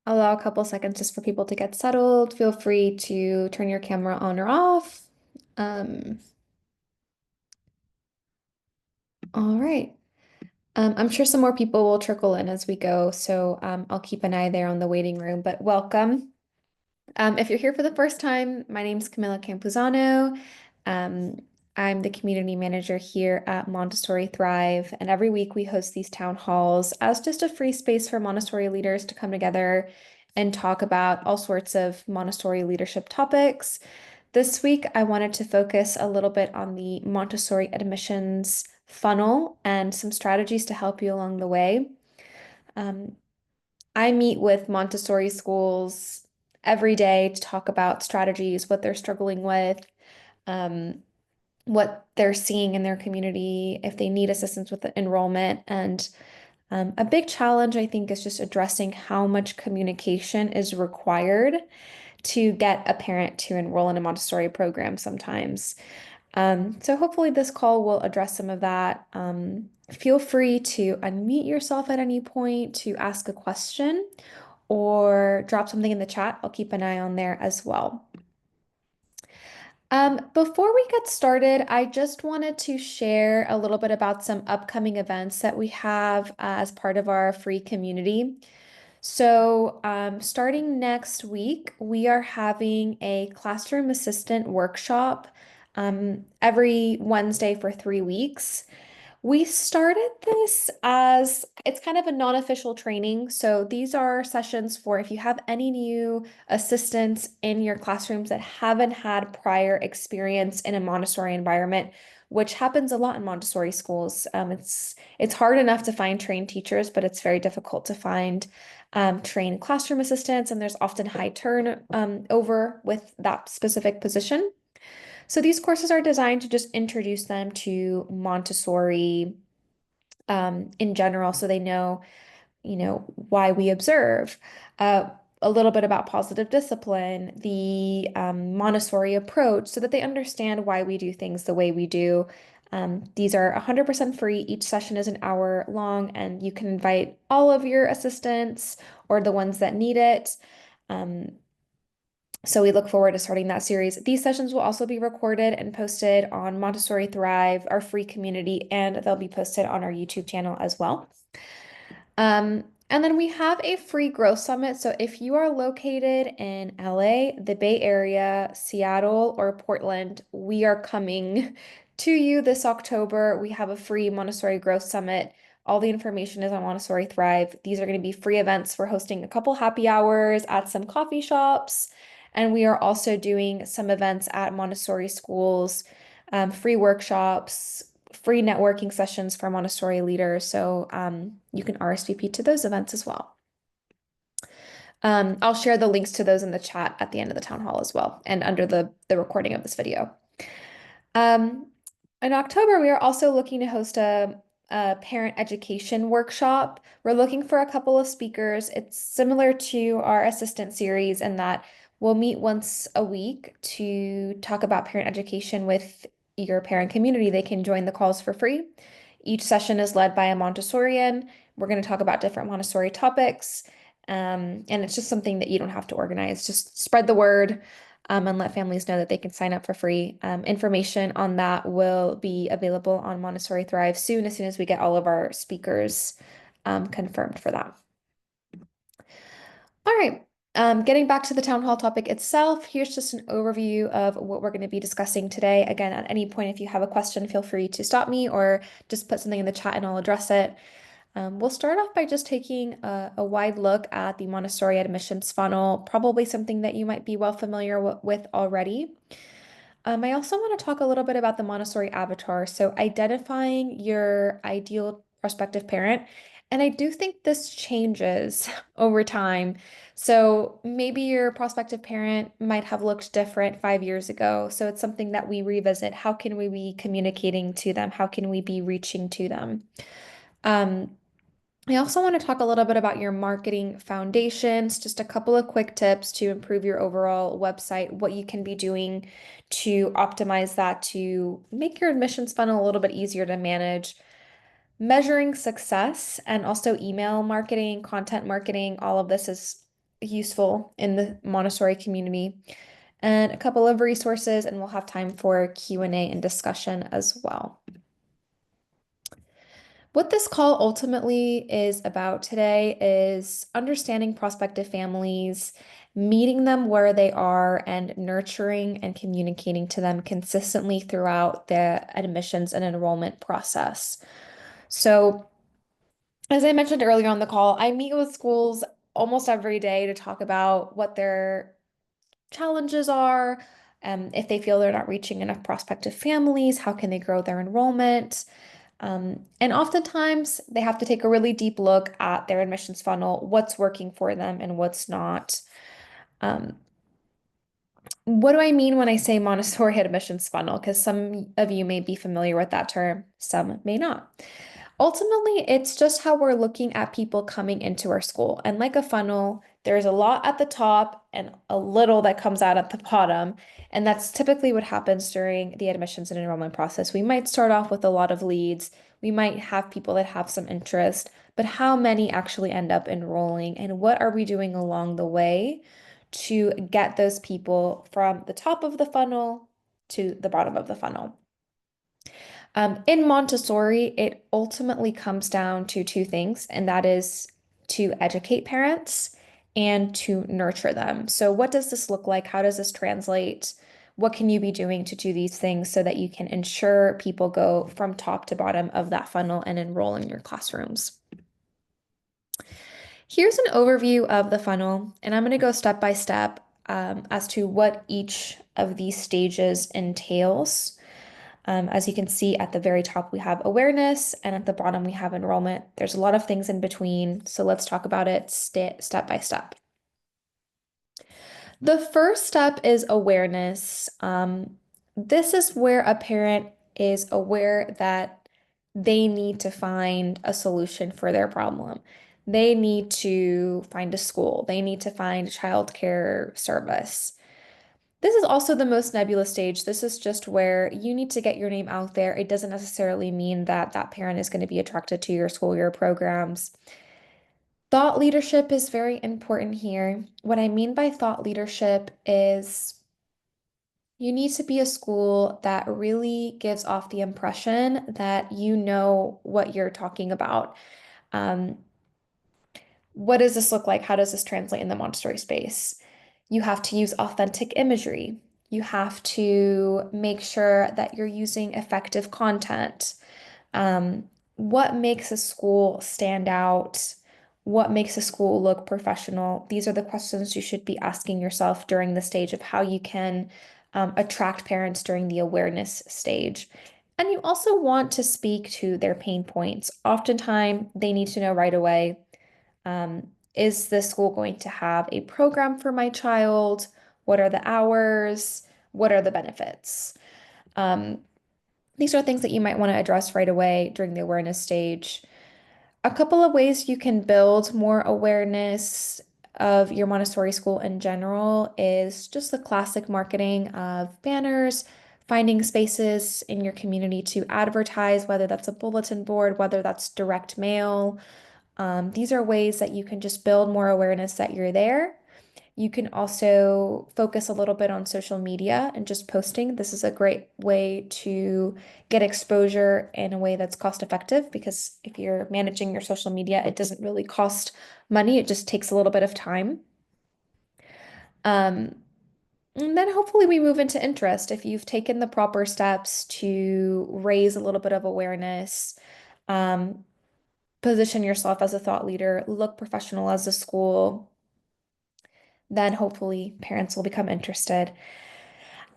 Allow a couple seconds just for people to get settled. Feel free to turn your camera on or off. Um, all right. I'm sure some more people will trickle in as we go, so I'll keep an eye there on the waiting room, but welcome. If you're here for the first time, my name is Camilla Campuzano. Um, I'm the community manager here at Montessori Thrive, and every week we host these town halls as just a free space for Montessori leaders to come together and talk about all sorts of Montessori leadership topics. This week, I wanted to focus a little bit on the Montessori admissions funnel and some strategies to help you along the way. Um, I meet with Montessori schools every day to talk about strategies, what they're struggling with, um, what they're seeing in their community, if they need assistance with the enrollment. And a big challenge, I think, is just addressing how much communication is required to get a parent to enroll in a Montessori program sometimes. So hopefully this call will address some of that. Feel free to unmute yourself at any point to ask a question or drop something in the chat. I'll keep an eye on there as well. Before we get started, I just wanted to share a little bit about some upcoming events that we have as part of our free community. So, starting next week, we are having a classroom assistant workshop every Wednesday for 3 weeks. We started this as it's kind of a non-official training. So these are sessions for if you have any new assistants in your classrooms that haven't had prior experience in a Montessori environment, which happens a lot in Montessori schools. It's hard enough to find trained teachers, but it's very difficult to find trained classroom assistants, and there's often high turn over with that specific position. So these courses are designed to just introduce them to Montessori in general, so they know, why we observe, uh, a little bit about positive discipline, the Montessori approach, so that they understand why we do things the way we do. These are 100% free. Each session is an hour long, and you can invite all of your assistants or the ones that need it. Um, so we look forward to starting that series. These sessions will also be recorded and posted on Montessori Thrive, our free community, and they'll be posted on our YouTube channel as well. And then we have a free growth summit. So if you are located in LA, the Bay Area, Seattle, or Portland, we are coming to you this October. We have a free Montessori growth summit. All the information is on Montessori Thrive. These are going to be free events. We're hosting a couple happy hours at some coffee shops. And we are also doing some events at Montessori schools, free workshops, free networking sessions for Montessori leaders. So you can RSVP to those events as well. I'll share the links to those in the chat at the end of the town hall as well, and under the recording of this video. Um, in October, we are also looking to host a parent education workshop. We're looking for a couple of speakers. It's similar to our assistant series in that we'll meet once a week to talk about parent education with your parent community. They can join the calls for free. Each session is led by a Montessorian. We're going to talk about different Montessori topics. And it's just something that you don't have to organize. Just spread the word and let families know that they can sign up for free. Information on that will be available on Montessori Thrive soon, as soon as we get all of our speakers confirmed for that. All right. Getting back to the town hall topic itself, here's just an overview of what we're going to be discussing today. Again, at any point, if you have a question, feel free to stop me or just put something in the chat and I'll address it. We'll start off by just taking a wide look at the Montessori admissions funnel, probably something that you might be well familiar with already. I also want to talk a little bit about the Montessori avatar. So identifying your ideal prospective parent. And I do think this changes over time. So maybe your prospective parent might have looked different 5 years ago. So it's something that we revisit. How can we be communicating to them? How can we be reaching to them? Um, I also want to talk a little bit about your marketing foundations, just a couple of quick tips to improve your overall website, what you can be doing to optimize that to make your admissions funnel a little bit easier to manage. Measuring success and also email marketing, content marketing, all of this is useful in the Montessori community, and a couple of resources, and we'll have time for Q&A and discussion as well. What this call ultimately is about today is understanding prospective families, meeting them where they are, and nurturing and communicating to them consistently throughout the admissions and enrollment process. So, as I mentioned earlier on the call, I meet with schools almost every day to talk about what their challenges are, if they feel they're not reaching enough prospective families, how can they grow their enrollment? And oftentimes they have to take a really deep look at their admissions funnel, what's working for them and what's not. Um, what do I mean when I say Montessori admissions funnel? Because some of you may be familiar with that term, some may not. Ultimately, it's just how we're looking at people coming into our school. And like a funnel, there's a lot at the top and a little that comes out at the bottom. And that's typically what happens during the admissions and enrollment process. We might start off with a lot of leads. We might have people that have some interest, but how many actually end up enrolling? And what are we doing along the way to get those people from the top of the funnel to the bottom of the funnel? In Montessori, it ultimately comes down to two things, and that is to educate parents and to nurture them. So, what does this look like? How does this translate? What can you be doing to do these things so that you can ensure people go from top to bottom of that funnel and enroll in your classrooms? Here's an overview of the funnel, and I'm going to go step by step as to what each of these stages entails. As you can see at the very top, we have awareness, and at the bottom, we have enrollment. There's a lot of things in between, so let's talk about it step by step. The first step is awareness. This is where a parent is aware that they need to find a solution for their problem. They need to find a school. They need to find childcare service. This is also the most nebulous stage. This is just where you need to get your name out there. It doesn't necessarily mean that that parent is going to be attracted to your school, your programs. Thought leadership is very important here. What I mean by thought leadership is you need to be a school that really gives off the impression that you know what you're talking about. Um, what does this look like? How does this translate in the Montessori space? You have to use authentic imagery. You have to make sure that you're using effective content. What makes a school stand out? What makes a school look professional? These are the questions you should be asking yourself during the stage of how you can attract parents during the awareness stage. And you also want to speak to their pain points. Oftentimes, they need to know right away, is the school going to have a program for my child? What are the hours? What are the benefits? Um, these are things that you might want to address right away during the awareness stage. A couple of ways you can build more awareness of your Montessori school in general is just the classic marketing of banners, finding spaces in your community to advertise, whether that's a bulletin board, whether that's direct mail. These are ways that you can just build more awareness that you're there. You can also focus a little bit on social media and just posting. This is a great way to get exposure in a way that's cost effective because if you're managing your social media, it doesn't really cost money. It just takes a little bit of time. Um, and then hopefully we move into interest. If you've taken the proper steps to raise a little bit of awareness, um, position yourself as a thought leader, look professional as a school, then hopefully parents will become interested.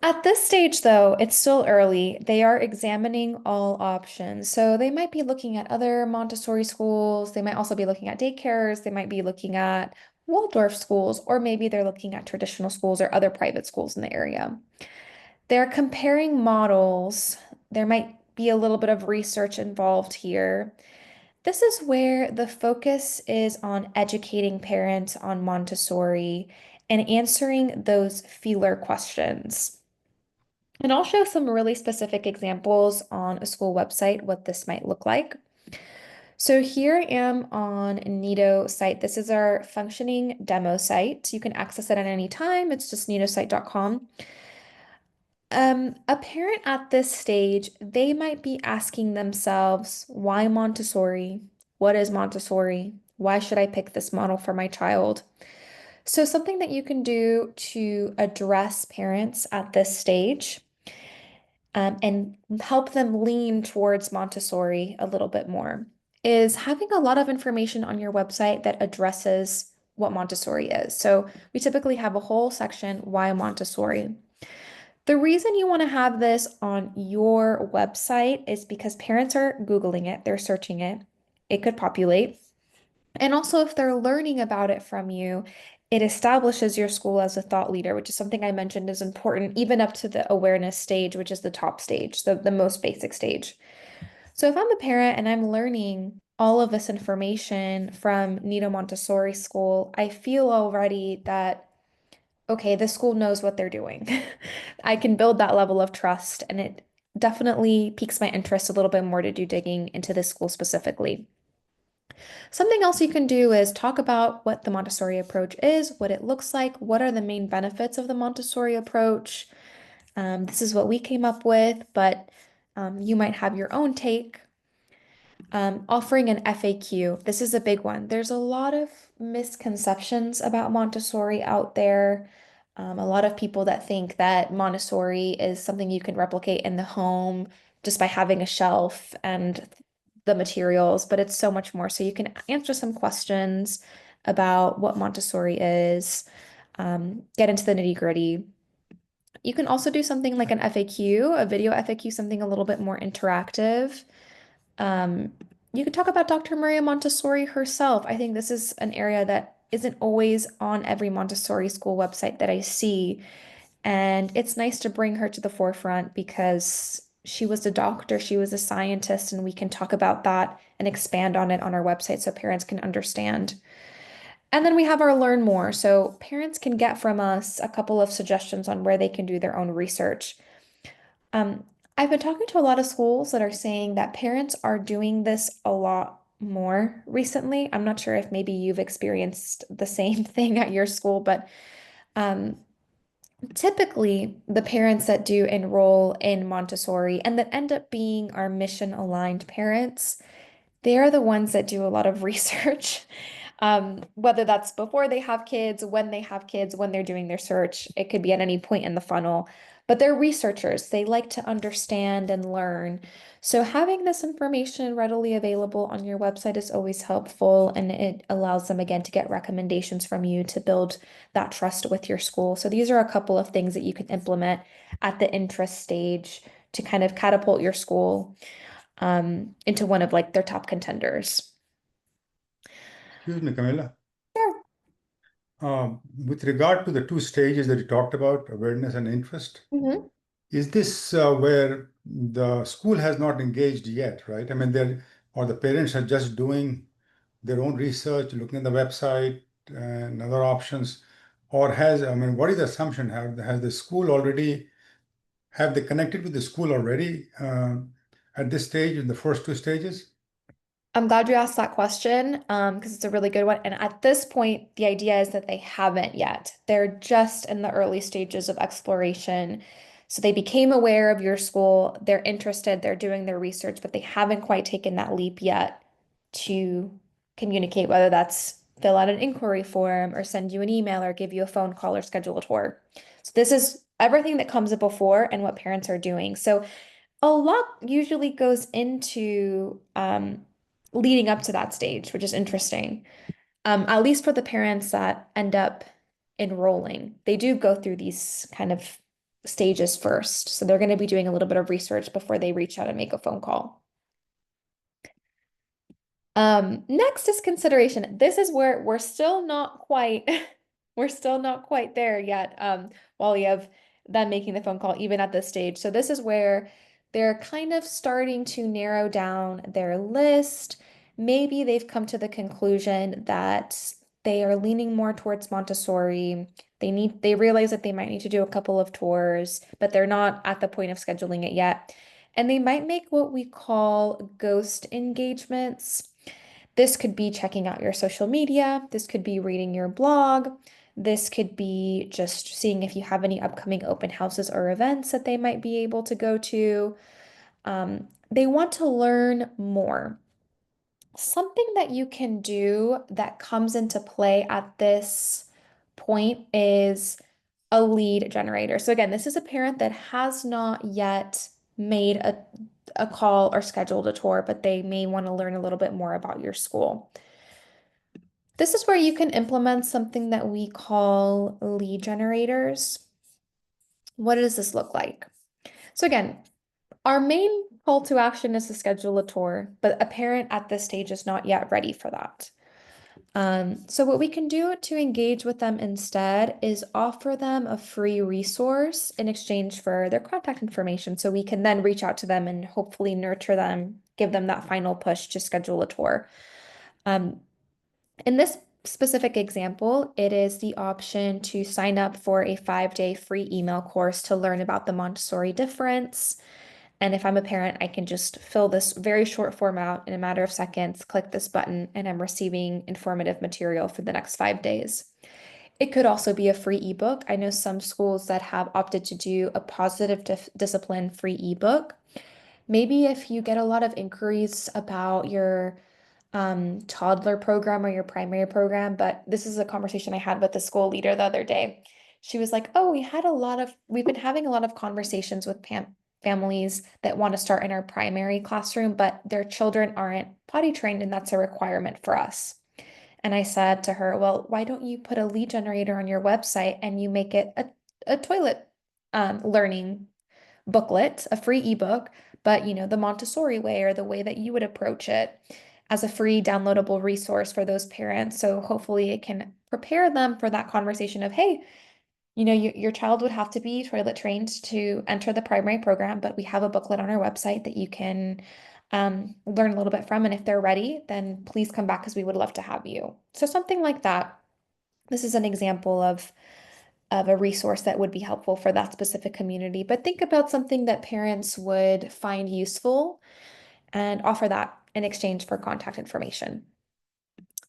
At this stage, though, it's still early. They are examining all options. So they might be looking at other Montessori schools. They might also be looking at daycares. They might be looking at Waldorf schools, or maybe they're looking at traditional schools or other private schools in the area. They're comparing models. There might be a little bit of research involved here. This is where the focus is on educating parents on Montessori and answering those feeler questions. And I'll show some really specific examples on a school website what this might look like. So here I am on Nido site. This is our functioning demo site. You can access it at any time. It's just nidosite.com. A parent at this stage, they might be asking themselves, why Montessori? What is Montessori? Why should I pick this model for my child? So something that you can do to address parents at this stage, and help them lean towards Montessori a little bit more is having a lot of information on your website that addresses what Montessori is. So we typically have a whole section, why Montessori? The reason you want to have this on your website is because parents are Googling it, they're searching it, it could populate. And also, if they're learning about it from you, it establishes your school as a thought leader, which is something I mentioned is important, even up to the awareness stage, which is the top stage, the most basic stage. So, if I'm a parent and I'm learning all of this information from Nido Montessori School, I feel already that, okay, this school knows what they're doing. I can build that level of trust, and it definitely piques my interest a little bit more to do digging into this school specifically. Something else you can do is talk about what the Montessori approach is, what it looks like, what are the main benefits of the Montessori approach. This is what we came up with, but you might have your own take. Offering an FAQ. This is a big one. There's a lot of misconceptions about Montessori out there. A lot of people that think that Montessori is something you can replicate in the home just by having a shelf and the materials, but it's so much more. So you can answer some questions about what Montessori is, get into the nitty-gritty. You can also do something like an FAQ, a video FAQ, something a little bit more interactive. Um, you could talk about Dr. Maria Montessori herself. I think this is an area that isn't always on every Montessori school website that I see. And it's nice to bring her to the forefront because she was a doctor, she was a scientist, and we can talk about that and expand on it on our website so parents can understand. And then we have our Learn More. So parents can get from us a couple of suggestions on where they can do their own research. Um, I've been talking to a lot of schools that are saying that parents are doing this a lot more recently. I'm not sure if maybe you've experienced the same thing at your school, but um, typically the parents that do enroll in Montessori and that end up being our mission aligned parents, they are the ones that do a lot of research. Whether that's before they have kids, when they have kids, when they're doing their search, it could be at any point in the funnel. But they're researchers. They like to understand and learn. So having this information readily available on your website is always helpful, and it allows them again to get recommendations from you to build that trust with your school. So these are a couple of things that you can implement at the interest stage to kind of catapult your school into one of like their top contenders. Excuse me, Camilla. Sure. With regard to the two stages that you talked about, awareness and interest, Mhm. is this where the school has not engaged yet, right? I mean, they're, or the parents are just doing their own research, looking at the website and other options, or has, I mean, what is the assumption? Has the school already, have they connected with the school already at this stage, in the first two stages? I'm glad you asked that question, because it's a really good one. And at this point, the idea is that they haven't yet. They're just in the early stages of exploration. So they became aware of your school, they're interested, they're doing their research, but they haven't quite taken that leap yet to communicate, whether that's fill out an inquiry form or send you an email or give you a phone call or schedule a tour. So this is everything that comes before and what parents are doing. So a lot usually goes into leading up to that stage, which is interesting. At least for the parents that end up enrolling, they do go through these kind of stages first. So they're going to be doing a little bit of research before they reach out and make a phone call. Next is consideration. This is where we're still not quite, we're still not quite there yet. While we have them making the phone call, even at this stage. So this is where they're kind of starting to narrow down their list. Maybe they've come to the conclusion that they are leaning more towards Montessori. They realize that they might need to do a couple of tours, but they're not at the point of scheduling it yet. And they might make what we call ghost engagements. This could be checking out your social media. This could be reading your blog. This could be just seeing if you have any upcoming open houses or events that they might be able to go to. They want to learn more. Something that you can do that comes into play at this point is a lead generator. So again, this is a parent that has not yet made a call or scheduled a tour, but they may want to learn a little bit more about your school. This is where you can implement something that we call lead generators. What does this look like? So again, our main call to action is to schedule a tour, but a parent at this stage is not yet ready for that. So what we can do to engage with them instead is offer them a free resource in exchange for their contact information. So we can then reach out to them and hopefully nurture them, give them that final push to schedule a tour. Um, in this specific example, it is the option to sign up for a 5-day free email course to learn about the Montessori difference. And if I'm a parent, I can just fill this very short form out in a matter of seconds, click this button, and I'm receiving informative material for the next 5 days. It could also be a free ebook. I know some schools that have opted to do a positive discipline free ebook. Maybe if you get a lot of inquiries about your toddler program or your primary program, but this is a conversation I had with the school leader the other day. She was like, "Oh, we've been having a lot of conversations with families that want to start in our primary classroom, but their children aren't potty trained, and that's a requirement for us." And I said to her, "Well, why don't you put a lead generator on your website and you make it a toilet learning booklet, a free ebook, but the Montessori way or the way that you would approach it as a free downloadable resource for those parents. So hopefully it can prepare them for that conversation of, hey, your child would have to be toilet trained to enter the primary program, but we have a booklet on our website that you can learn a little bit from. And if they're ready, then please come back because we would love to have you. So something like that. This is an example of a resource that would be helpful for that specific community. But think about something that parents would find useful and offer that in exchange for contact information.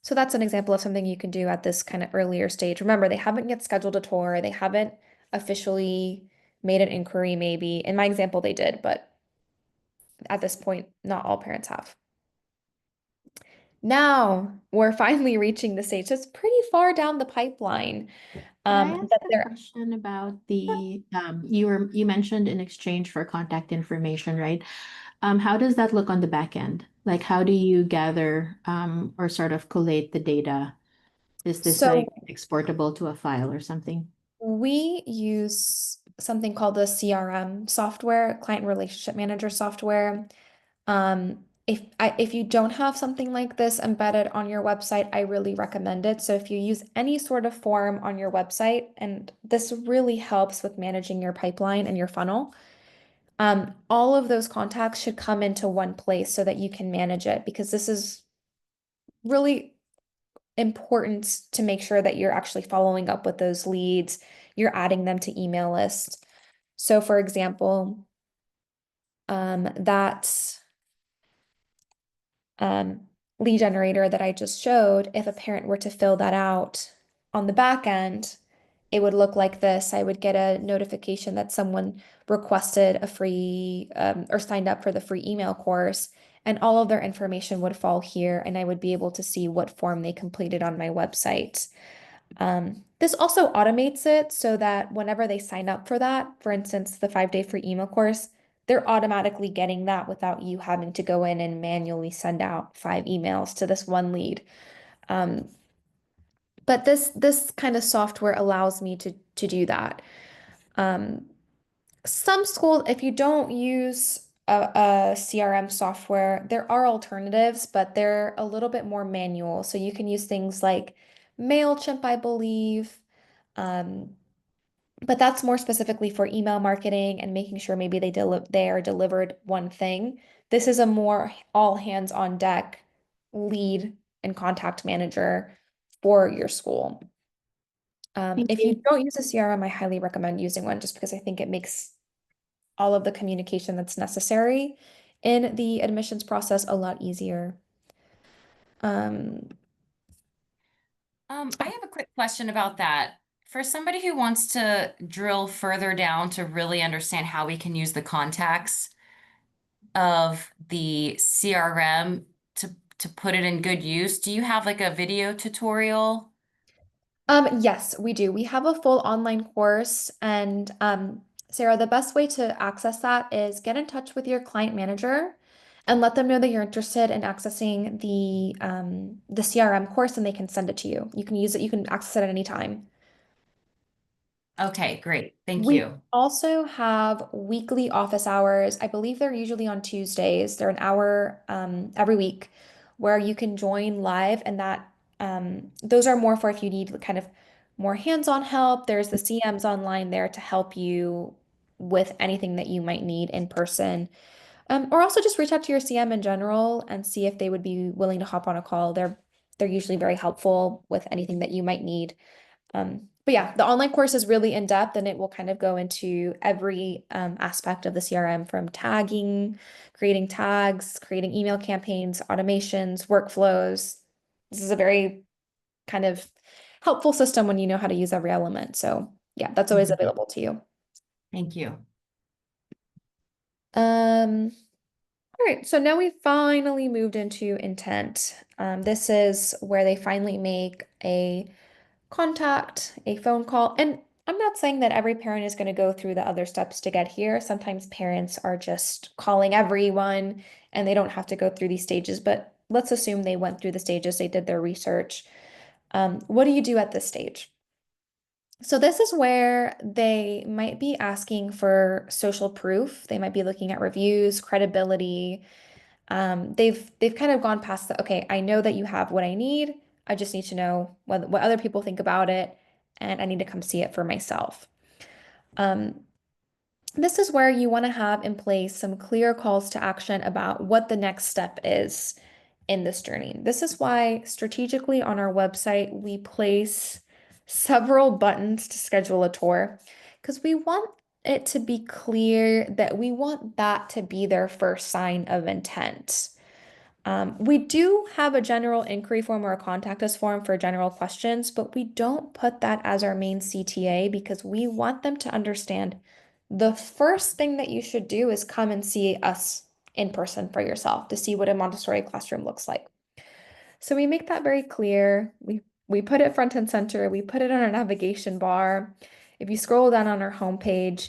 So that's an example of something you can do at this kind of earlier stage. Remember, they haven't yet scheduled a tour, they haven't officially made an inquiry, maybe. In my example, they did, but at this point, not all parents have. Now we're finally reaching the stage. So it's pretty far down the pipeline. Could I ask That a they're question about the you mentioned in exchange for contact information, right? How does that look on the back end? Like how do you gather or sort of collate the data? Is this so like exportable to a file or something? we use something called the CRM software, client relationship manager software. If you don't have something like this embedded on your website, I really recommend it. So if you use any sort of form on your website, and this really helps with managing your pipeline and your funnel, all of those contacts should come into one place so that you can manage it because this is really important to make sure that you're actually following up with those leads, you're adding them to email lists. So for example, that um, lead generator that I just showed, if a parent were to fill that out on the back end, it would look like this. I would get a notification that someone requested a free or signed up for the free email course, and all of their information would fall here, and I would be able to see what form they completed on my website. This also automates it so that whenever they sign up for that, for instance, the 5-day free email course, they're automatically getting that without you having to go in and manually send out 5 emails to this one lead. Um, but this kind of software allows me to do that. Um, some schools, if you don't use a CRM software, there are alternatives, but they're a little bit more manual. So you can use things like MailChimp, I believe. Um, but that's more specifically for email marketing and making sure maybe they are delivered one thing. This is a more all hands on deck lead and contact manager for your school. Thank If you you. don't use a CRM, I highly recommend using one just because I think it makes all of the communication that's necessary in the admissions process a lot easier. Um, I have a quick question about that. For somebody who wants to drill further down to really understand how we can use the contacts of the CRM to put it in good use, do you have like a video tutorial? yes, we do. We have a full online course, and Sarah, the best way to access that is get in touch with your client manager and let them know that you're interested in accessing the CRM course, and they can send it to you. You can use it, you can access it at any time. Okay, great. Thank We you. also have weekly office hours. I believe they're usually on Tuesdays. They're an hour every week where you can join live, and that those are more for if you need kind of more hands-on help. There's the CMs online there to help you with anything that you might need in person. Or also just reach out to your CM in general and see if they would be willing to hop on a call. They're usually very helpful with anything that you might need. But yeah, the online course is really in depth and it will kind of go into every aspect of the CRM from tagging, creating tags, creating email campaigns, automations, workflows. This is a very kind of helpful system when you know how to use every element. So yeah, that's always Mhm. available to you. Thank you. All right, so now we finally moved into intent. This is where they finally make a contact, a phone call. And I'm not saying that every parent is going to go through the other steps to get here. Sometimes parents are just calling everyone and they don't have to go through these stages, but let's assume they went through the stages, they did their research. What do you do at this stage? So this is where they might be asking for social proof. They might be looking at reviews, credibility. They've kind of gone past the, okay, I know that you have what I need. I just need to know what other people think about it, and I need to come see it for myself. Um, this is where you want to have in place some clear calls to action about what the next step is in this journey. This is why strategically on our website, we place several buttons to schedule a tour because we want it to be clear that we want that to be their first sign of intent. We do have a general inquiry form or a contact us form for general questions, but we don't put that as our main CTA because we want them to understand the first thing that you should do is come and see us in person for yourself to see what a Montessori classroom looks like. So we make that very clear. We put it front and center. We put it on our navigation bar. If you scroll down on our homepage,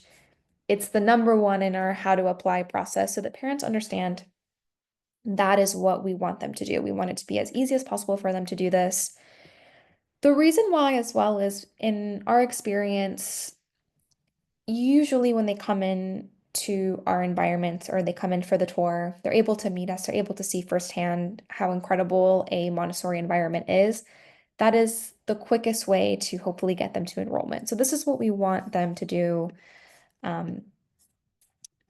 it's the number one in our how to apply process so that parents understand that is what we want them to do. We want it to be as easy as possible for them to do this. The reason why, as well, is in our experience, usually when they come in to our environments or they come in for the tour, they're able to meet us, they're able to see firsthand how incredible a Montessori environment is. That is the quickest way to hopefully get them to enrollment. So this is what we want them to do. Um,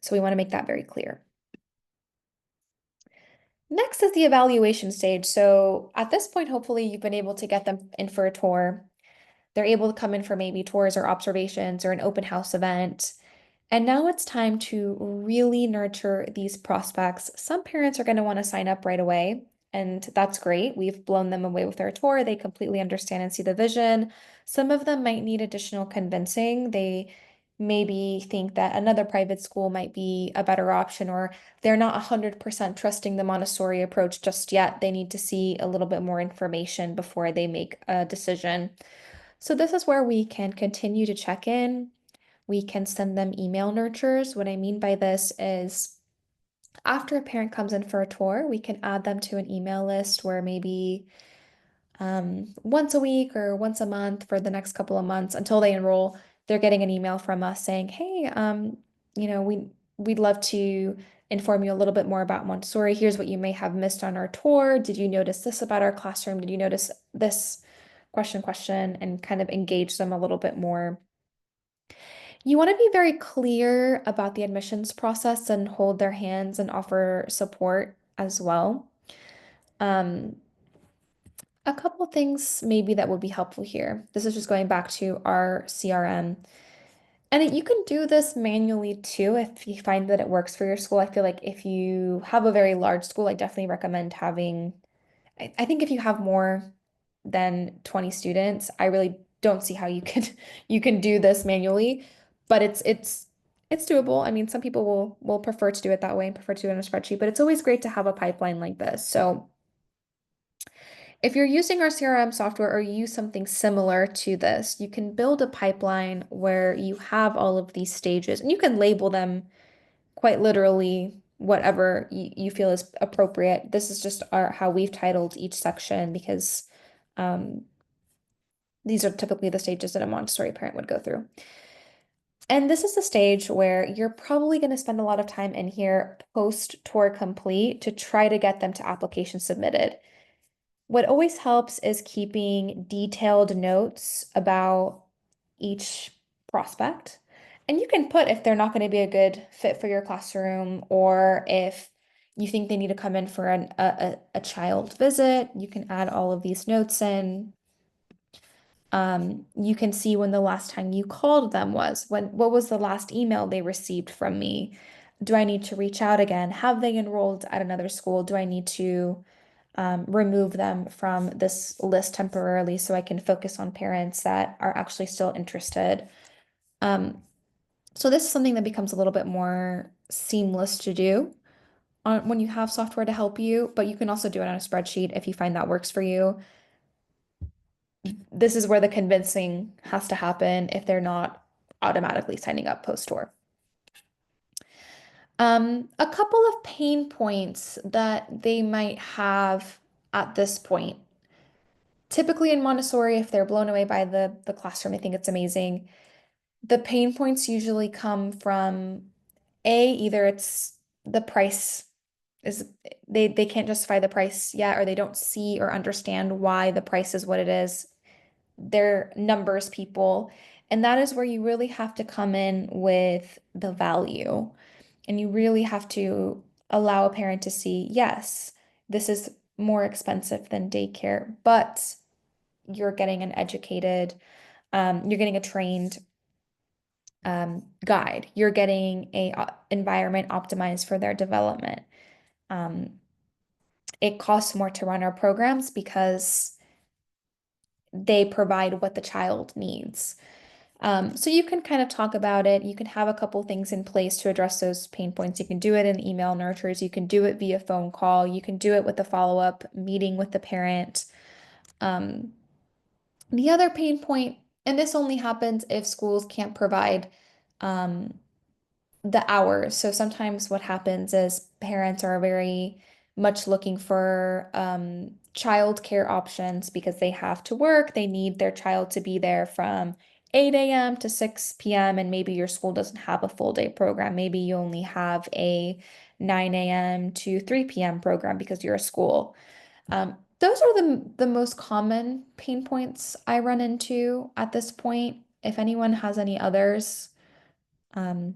so we want to make that very clear. Next is the evaluation stage. So at this point, hopefully you've been able to get them in for a tour. They're able to come in for maybe tours or observations or an open house event. And now it's time to really nurture these prospects. Some parents are going to want to sign up right away, and that's great. We've blown them away with our tour. They completely understand and see the vision. Some of them might need additional convincing. They maybe think that another private school might be a better option, or they're not 100% trusting the Montessori approach just yet. They need to see a little bit more information before they make a decision. So this is where we can continue to check in. We can send them email nurtures. What I mean by this is after a parent comes in for a tour, we can add them to an email list where maybe once a week or once a month for the next couple of months until they enroll, they're getting an email from us saying, "Hey, we'd love to inform you a little bit more about Montessori. Here's what you may have missed on our tour. Did you notice this about our classroom? Did you notice this question, and kind of engage them a little bit more. You want to be very clear about the admissions process and hold their hands and offer support as well. Um, a couple things maybe that would be helpful here. This is just going back to our CRM. And you can do this manually too if you find that it works for your school. I feel like if you have a very large school, I definitely recommend having I think if you have more than 20 students, I really don't see how you can you can do this manually, but it's doable. I mean, some people will prefer to do it that way and prefer to do it in a spreadsheet, but it's always great to have a pipeline like this. So if you're using our CRM software or use something similar to this, you can build a pipeline where you have all of these stages and you can label them quite literally whatever you feel is appropriate. This is just how we've titled each section because um, these are typically the stages that a Montessori parent would go through. And this is the stage where you're probably going to spend a lot of time in here post tour complete to try to get them to application submitted. What always helps is keeping detailed notes about each prospect. And you can put if they're not going to be a good fit for your classroom or if you think they need to come in for a child visit, you can add all of these notes in. You can see when the last time you called them was, what was the last email they received from me? Do I need to reach out again? Have they enrolled at another school? Do I need to remove them from this list temporarily so I can focus on parents that are actually still interested? So this is something that becomes a little bit more seamless to do when you have software to help you, but you can also do it on a spreadsheet if you find that works for you. This is where the convincing has to happen if they're not automatically signing up post-tour. A couple of pain points that they might have at this point. Typically in Montessori, if they're blown away by the classroom, they think it's amazing. The pain points usually come from either it's the price is they can't justify the price yet, or they don't see or understand why the price is what it is. They're numbers people. And that is where you really have to come in with the value. And you really have to allow a parent to see, yes, this is more expensive than daycare, but you're getting an educated, you're getting a trained guide. You're getting a environment optimized for their development. Um, it costs more to run our programs because they provide what the child needs. So you can kind of talk about it. You can have a couple things in place to address those pain points. You can do it in email nurtures. You can do it via phone call. You can do it with a follow-up meeting with the parent. The other pain point, and this only happens if schools can't provide um, the hours. So sometimes what happens is parents are very much looking for childcare options because they have to work. They need their child to be there from 8 a.m. to 6 p.m. And maybe your school doesn't have a full day program. Maybe you only have a 9 a.m. to 3 p.m. program because you're a school. Those are the most common pain points I run into at this point. If anyone has any others, um,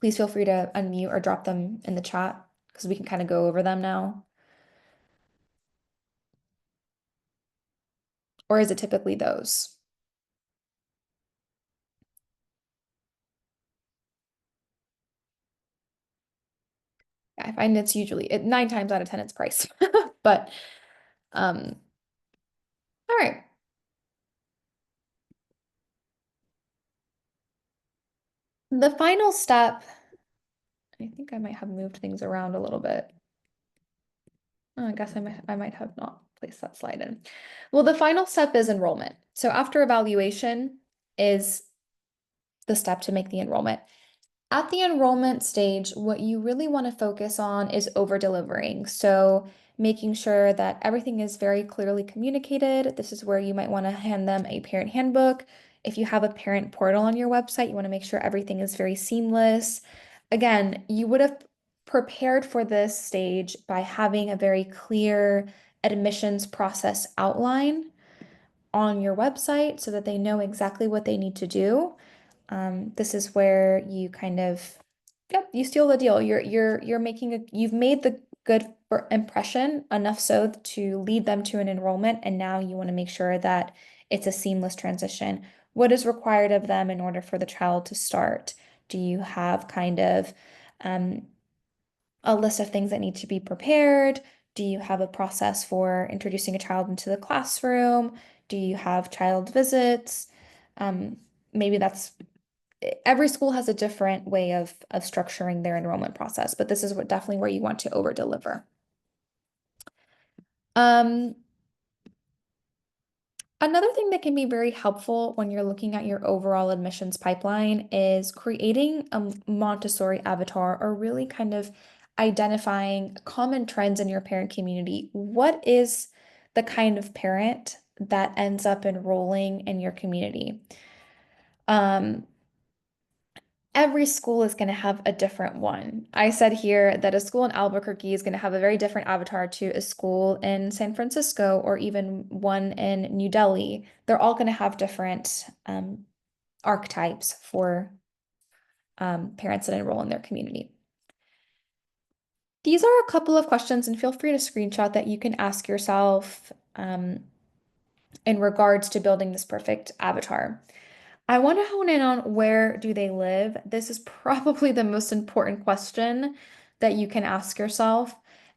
please feel free to unmute or drop them in the chat because we can kind of go over them now. Or is it typically those? Yeah, I find it's usually 9 times out of 10 it's price. But all right. The final step, I think I might have moved things around a little bit. Oh, I guess I might have not placed that slide in. Well, the final step is enrollment. So after evaluation is the step to make the enrollment. At the enrollment stage, what you really want to focus on is over delivering. So making sure that everything is very clearly communicated. This is where you might want to hand them a parent handbook. If you have a parent portal on your website, you want to make sure everything is very seamless. Again, you would have prepared for this stage by having a very clear admissions process outline on your website so that they know exactly what they need to do. This is where you kind of, yep, you steal the deal. You're making you've made the good impression enough so to lead them to an enrollment, and now you want to make sure that it's a seamless transition. What is required of them in order for the child to start? Do you have kind of a list of things that need to be prepared? Do you have a process for introducing a child into the classroom? Do you have child visits? Maybe that's every school has a different way of structuring their enrollment process, but this is what definitely where you want to over deliver. Another thing that can be very helpful when you're looking at your overall admissions pipeline is creating a Montessori avatar or really kind of identifying common trends in your parent community. What is the kind of parent that ends up enrolling in your community? Every school is going to have a different one. I said here that a school in Albuquerque is going to have a very different avatar to a school in San Francisco or even one in New Delhi. They're all going to have different archetypes for parents that enroll in their community. These are a couple of questions, and feel free to screenshot that you can ask yourself in regards to building this perfect avatar. I want to hone in on where do they live? This is probably the most important question that you can ask yourself.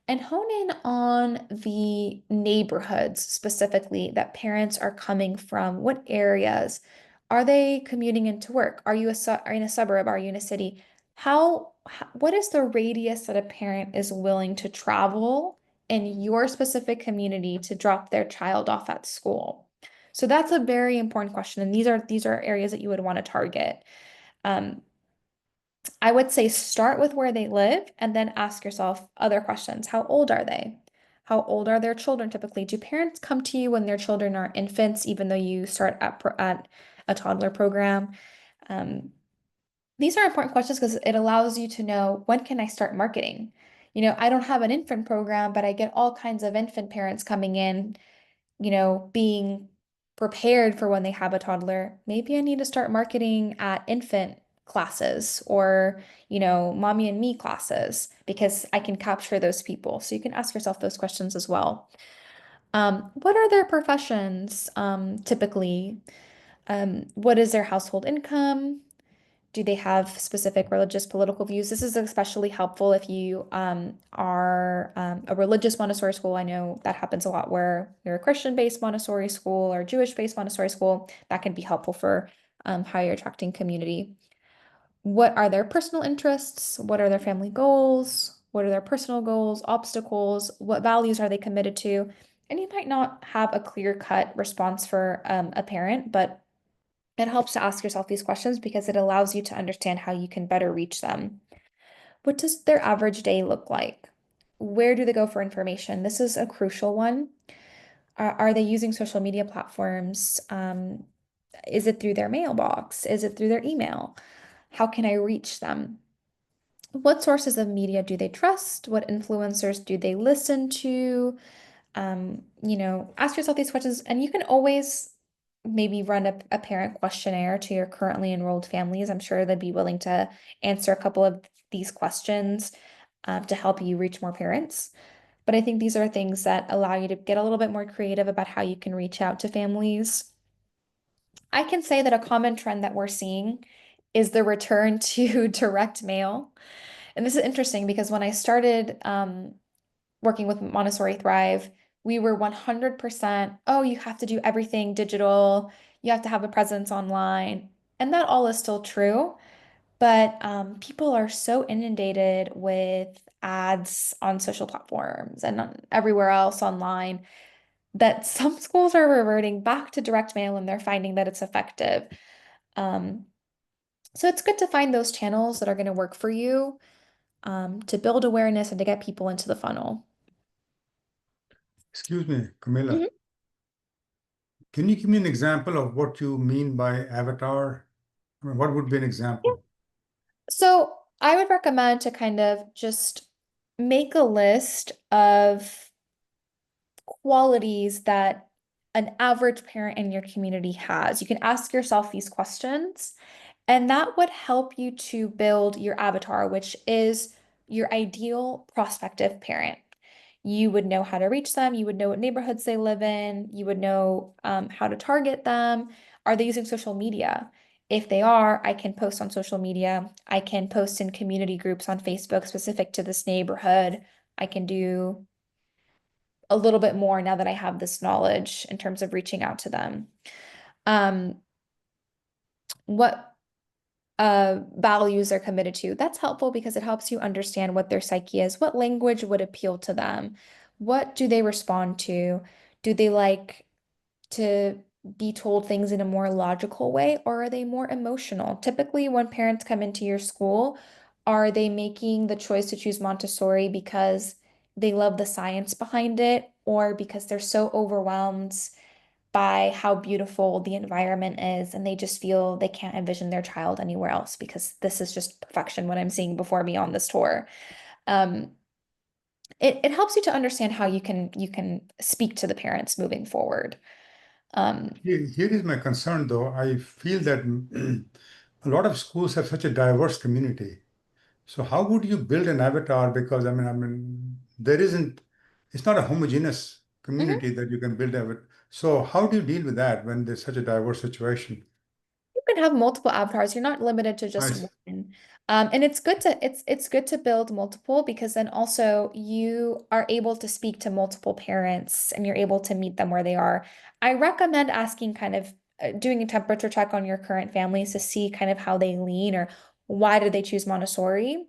And hone in on the neighborhoods specifically that parents are coming from. What areas? Are they commuting into work? Are you are you in a suburb? Are you in a city? What is the radius that a parent is willing to travel in your specific community to drop their child off at school? So that's a very important question, and these are areas that you would want to target. I would say start with where they live and then ask yourself other questions. How old are they? How old are their children typically? Do parents come to you when their children are infants, even though you start at a toddler program? These are important questions because it allows you to know, when can I start marketing? I don't have an infant program, but I get all kinds of infant parents coming in, being prepared for when they have a toddler. Maybe I need to start marketing at infant classes or, mommy and me classes because I can capture those people. So you can ask yourself those questions as well. What are their professions, typically? What is their household income? Do they have specific religious political views? This is especially helpful if you are a religious Montessori school. I know that happens a lot where you're a Christian-based Montessori school or Jewish-based Montessori school. That can be helpful for how you're attracting community. What are their personal interests? What are their family goals? What are their personal goals, obstacles? What values are they committed to? And you might not have a clear-cut response for a parent, but it helps to ask yourself these questions because it allows you to understand how you can better reach them. What does their average day look like? Where do they go for information? This is a crucial one. Are they using social media platforms? Is it through their mailbox? Is it through their email? How can I reach them? What sources of media do they trust? What influencers do they listen to? Ask yourself these questions, and you can always maybe run a parent questionnaire to your currently enrolled families. I'm sure they'd be willing to answer a couple of these questions to help you reach more parents. But I think these are things that allow you to get a little bit more creative about how you can reach out to families. I can say that a common trend that we're seeing is the return to direct mail. And this is interesting because when I started working with Montessori Thrive, we were 100%, oh, you have to do everything digital, you have to have a presence online. And that all is still true. But people are so inundated with ads on social platforms and everywhere else online that some schools are reverting back to direct mail and they're finding that it's effective. Um, so it's good to find those channels that are going to work for you to build awareness and to get people into the funnel. Excuse me, Camilla. Mhm. Can you give me an example of what you mean by avatar? I mean, what would be an example? So I would recommend to kind of just make a list of qualities that an average parent in your community has. You can ask yourself these questions, and that would help you to build your avatar, which is your ideal prospective parent. You would know how to reach them, you would know what neighborhoods they live in, you would know how to target them. Are they using social media? If they are, I can post on social media. I can post in community groups on Facebook specific to this neighborhood. I can do a little bit more now that I have this knowledge in terms of reaching out to them. What values they're committed to. That's helpful because it helps you understand what their psyche is. What language would appeal to them? What do they respond to? Do they like to be told things in a more logical way, or are they more emotional? Typically, when parents come into your school, are they making the choice to choose Montessori because they love the science behind it, or because they're so overwhelmed by how beautiful the environment is and they just feel they can't envision their child anywhere else because this is just perfection what I'm seeing before me on this tour. Um, it helps you to understand how you can speak to the parents moving forward. Here is my concern, though. I feel that a lot of schools have such a diverse community. So how would you build an avatar? Because there isn't, it's not a homogeneous Mhm. community that you can build a. So how do you deal with that when there's such a diverse situation? You can have multiple avatars. You're not limited to just Nice. one. And it's good to build multiple because then also you are able to speak to multiple parents and you're able to meet them where they are. I recommend asking kind of doing a temperature check on your current families to see kind of how they lean or why did they choose Montessori.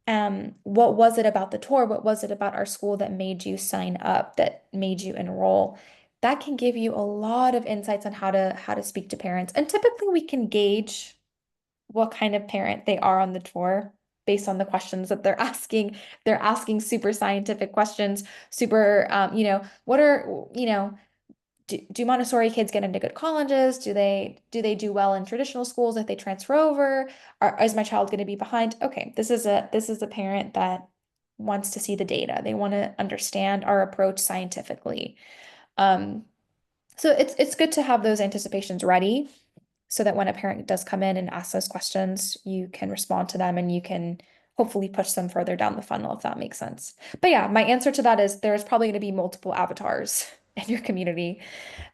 What was it about the tour? What was it about our school that made you sign up, that made you enroll? That can give you a lot of insights on how to speak to parents. And typically we can gauge what kind of parent they are on the tour based on the questions that they're asking. They're asking super scientific questions, super what are, do Montessori kids get into good colleges? Do they do well in traditional schools if they transfer over? Is my child going to be behind? Okay, this is a parent that wants to see the data. They want to understand our approach scientifically. Um, so it's good to have those anticipations ready so that when a parent does come in and ask those questions, you can respond to them and you can hopefully push them further down the funnel if that makes sense. But yeah, my answer to that is there's probably going to be multiple avatars in your community,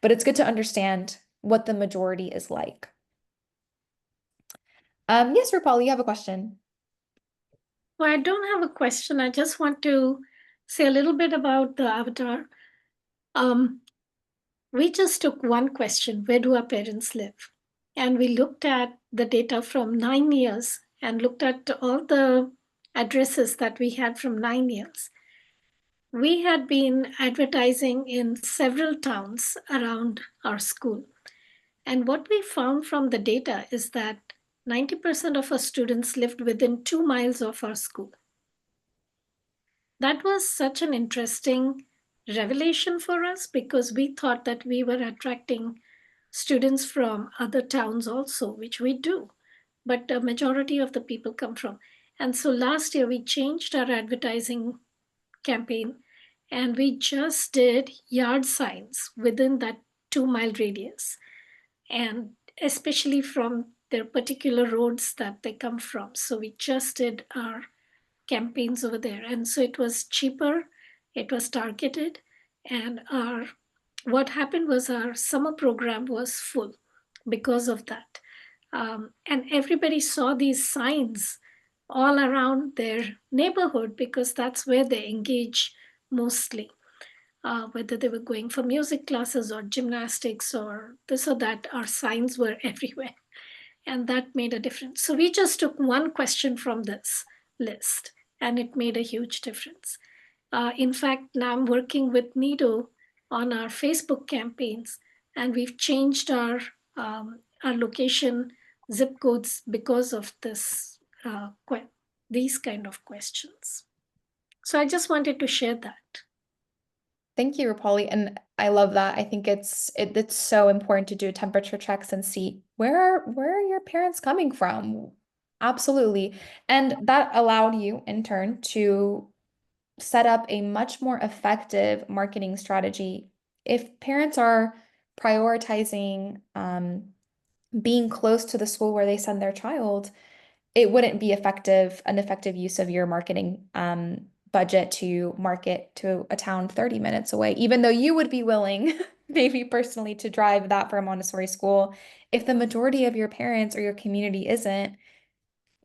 but it's good to understand what the majority is like. Yes, Rupal, you have a question. Well, I don't have a question. I just want to say a little bit about the avatar. Um, we just took one question, where do our parents live? And we looked at the data from 9 years and looked at all the addresses that we had from 9 years. We had been advertising in several towns around our school. And what we found from the data is that 90% of our students lived within 2 miles of our school. That was such an interesting revelation for us because we thought that we were attracting students from other towns also, which we do, but a majority of the people come from. And so last year we changed our advertising campaign and we just did yard signs within that 2 mile radius, and especially from their particular roads that they come from. So we just did our campaigns over there. And so it was cheaper, it was targeted, and our what happened was our summer program was full because of that. And everybody saw these signs all around their neighborhood because that's where they engage mostly. Whether they were going for music classes or gymnastics or this or that, our signs were everywhere. And that made a difference. So we just took one question from this list and it made a huge difference. In fact, now I'm working with Nido on our Facebook campaigns, and we've changed our location zip codes because of these kind of questions. So I just wanted to share that. Thank you, Rupali. And I love that. I think it's so important to do temperature checks and see where are your parents coming from? Absolutely. And that allowed you in turn to set up a much more effective marketing strategy. If parents are prioritizing being close to the school where they send their child, it wouldn't be an effective use of your marketing budget to market to a town 30 minutes away, even though you would be willing, maybe personally, to drive that for a Montessori school. If the majority of your parents or your community isn't,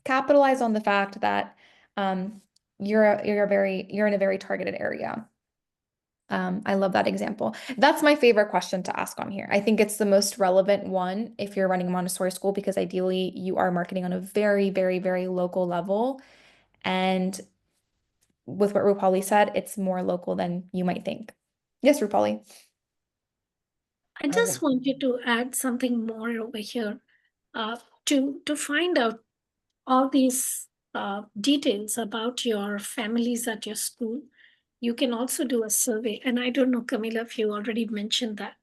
capitalize on the fact that you're in a very targeted area. I love that example. That's my favorite question to ask on here. I think it's the most relevant one if you're running a Montessori school because ideally you are marketing on a very, very, very local level. And with what Rupali said, it's more local than you might think. Yes, Rupali. I just wanted to add something more over here uh, to find out all these details about your families at your school. You can also do a survey. And I don't know, Camila, if you already mentioned that,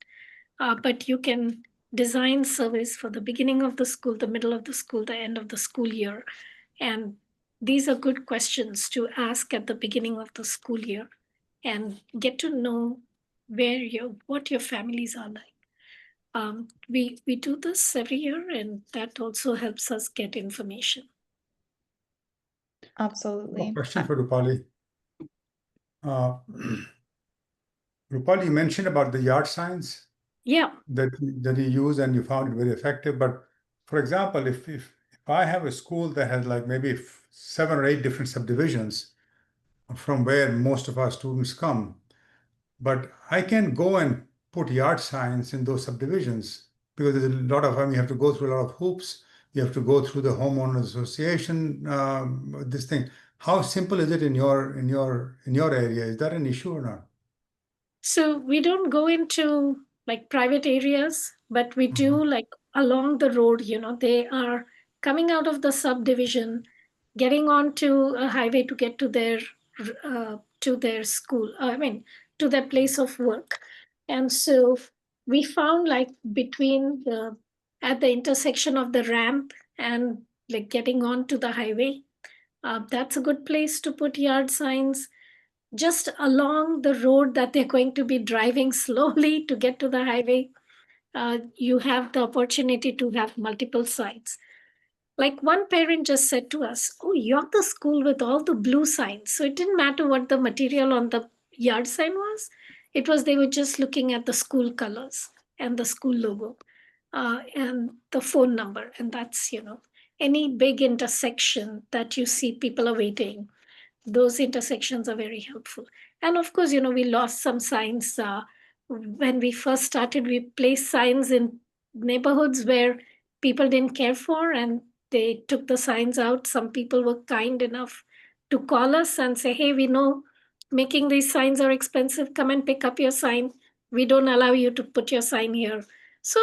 but you can design surveys for the beginning of the school, the middle of the school, the end of the school year. And these are good questions to ask at the beginning of the school year and get to know what your families are like. We do this every year, and that also helps us get information. Absolutely. Question for Rupali. Rupali, you mentioned about the yard signs Yeah. that you use and you found it very effective. But for example, if I have a school that has like maybe 7 or 8 different subdivisions from where most of our students come, but I can go and put yard signs in those subdivisions because there's a lot of, I mean, you have to go through a lot of hoops. You have to go through the homeowners association, this thing. How simple is it in your area? Is that an issue or not? So we don't go into like private areas, but we do like along the road, they are coming out of the subdivision, getting onto a highway to get to their school, I mean, to their place of work. And so we found like at the intersection of the ramp and like getting onto the highway, that's a good place to put yard signs just along the road that they're going to be driving slowly to get to the highway. You have the opportunity to have multiple signs. Like one parent just said to us, "Oh, you're the school with all the blue signs." So it didn't matter what the material on the yard sign was. It was they were just looking at the school colors and the school logo and the phone number. And that's, any big intersection that you see people are waiting, those intersections are very helpful. And of course, we lost some signs. When we first started, we placed signs in neighborhoods where people didn't care for, and they took the signs out. Some people were kind enough to call us and say, "Hey, we know making these signs are expensive. Come and pick up your sign. We don't allow you to put your sign here." So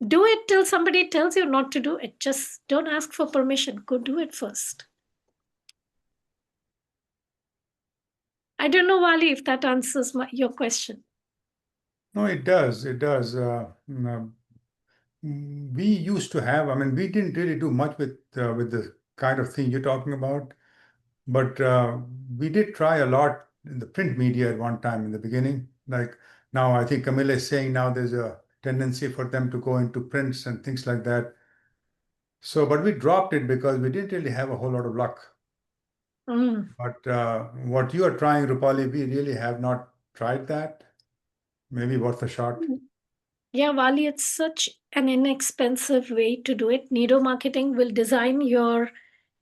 do it till somebody tells you not to do it. Just don't ask for permission. Go do it first. I don't know, Wali, if that answers your question. No, it does. It does. We used to have, I mean, we didn't really do much with the kind of thing you're talking about, but we did try a lot in the print media at one time in the beginning. Like now, I think Camilla is saying now there's a tendency for them to go into prints and things like that. So, but we dropped it because we didn't really have a whole lot of luck. Mm. But what you are trying, Rupali, we really have not tried that. Maybe worth a shot. Yeah, Wali, it's such an inexpensive way to do it. Nido Marketing will design your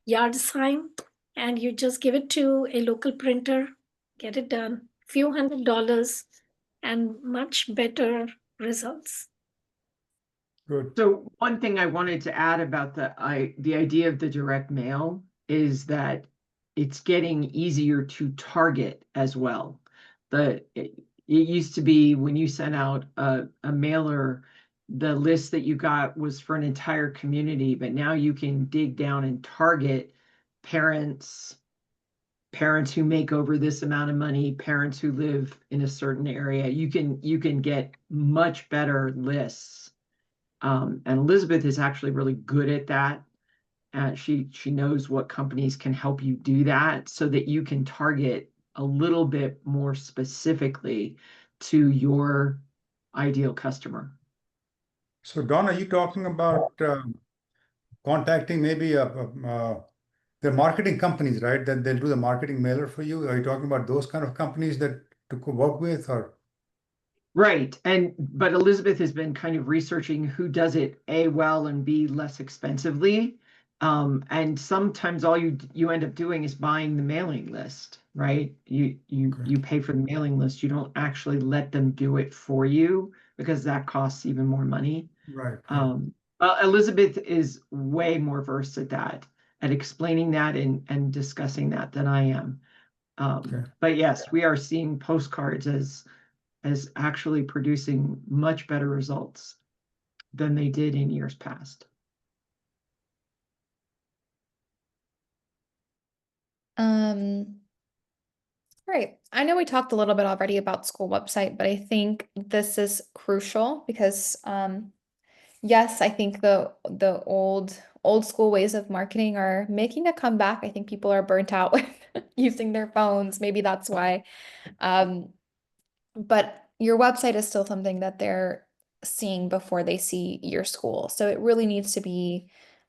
yard sign and you just give it to a local printer, get it done, few $100s, and much better results. Good. So one thing I wanted to add about the idea of the direct mail is that it's getting easier to target as well. It used to be when you sent out a mailer, the list that you got was for an entire community, but now you can dig down and target parents who make over this amount of money, parents who live in a certain area. You can get much better lists. And Elizabeth is actually really good at that. She knows what companies can help you do that so that you can target a little bit more specifically to your ideal customer. So, Don, are you talking about contacting maybe the marketing companies, right? That they'll do the marketing mailer for you. Are you talking about those kind of companies that to work with, or? Right. But Elizabeth has been kind of researching who does it A, well, and B, less expensively. And sometimes all you end up doing is buying the mailing list, right? You pay for the mailing list. You don't actually let them do it for you because that costs even more money. Right. Elizabeth is way more versed at that, at explaining that and discussing that than I am. But yes, we are seeing postcards as actually producing much better results than they did in years past. Right. I know we talked a little bit already about school website, but I think this is crucial because yes, I think the old school ways of marketing are making a comeback. I think people are burnt out with using their phones. Maybe that's why. Um, but your website is still something that they're seeing before they see your school. So it really needs to be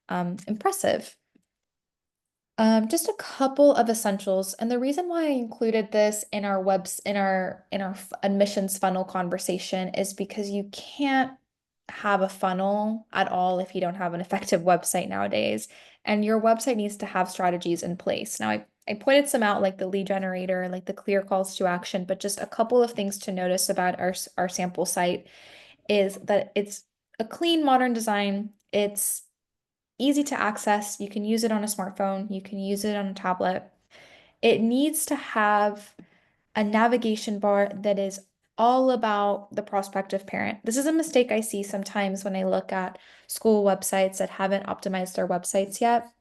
impressive. Just a couple of essentials, and the reason why I included this in our admissions funnel conversation is because you can't have a funnel at all if you don't have an effective website nowadays, and your website needs to have strategies in place. Now, I pointed some out like the lead generator, like the clear calls to action, but just a couple of things to notice about our sample site is that it's a clean, modern design. It's easy to access. You can use it on a smartphone, you can use it on a tablet. It needs to have a navigation bar that is all about the prospective parent. This is a mistake I see sometimes when I look at school websites that haven't optimized their websites yet.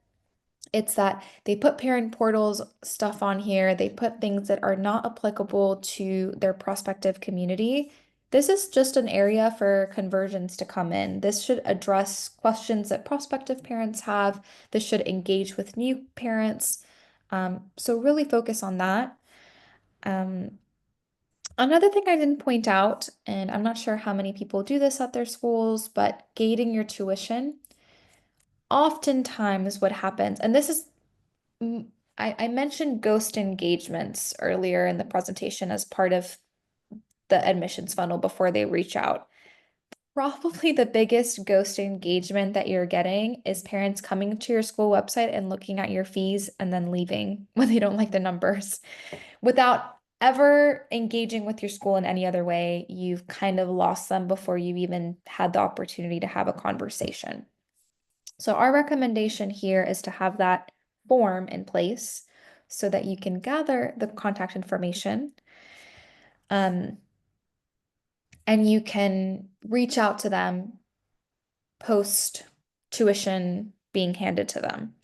It's that they put parent portals stuff on here, they put things that are not applicable to their prospective community. This is just an area for conversions to come in. This should address questions that prospective parents have. This should engage with new parents. So really focus on that. Um, Another thing I didn't point out, and I'm not sure how many people do this at their schools, but gating your tuition. Oftentimes, what happens, and this is I mentioned ghost engagements earlier in the presentation as part of the admissions funnel before they reach out. Probably the biggest ghost engagement that you're getting is parents coming to your school website and looking at your fees and then leaving when they don't like the numbers. Without ever engaging with your school in any other way, you've kind of lost them before you even had the opportunity to have a conversation. So our recommendation here is to have that form in place so that you can gather the contact information, and you can reach out to them post tuition being handed to them.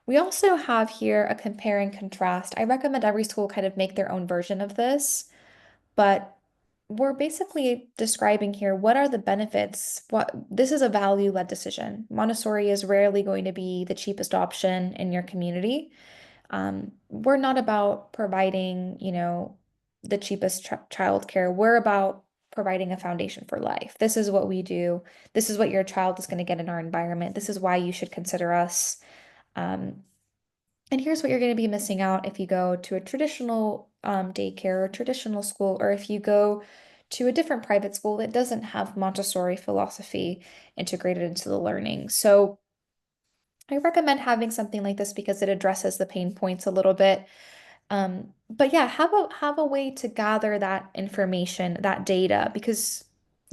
We also have here a compare and contrast. I recommend every school kind of make their own version of this, but we're basically describing here what are the benefits. What this is a value-led decision. Montessori is rarely going to be the cheapest option in your community. We're not about providing, the cheapest childcare. We're about providing a foundation for life. This is what we do. This is what your child is going to get in our environment. This is why you should consider us. And here's what you're going to be missing out if you go to a traditional daycare or traditional school, or if you go to a different private school that doesn't have Montessori philosophy integrated into the learning. So I recommend having something like this because it addresses the pain points a little bit. But yeah, have a way to gather that information, that data, because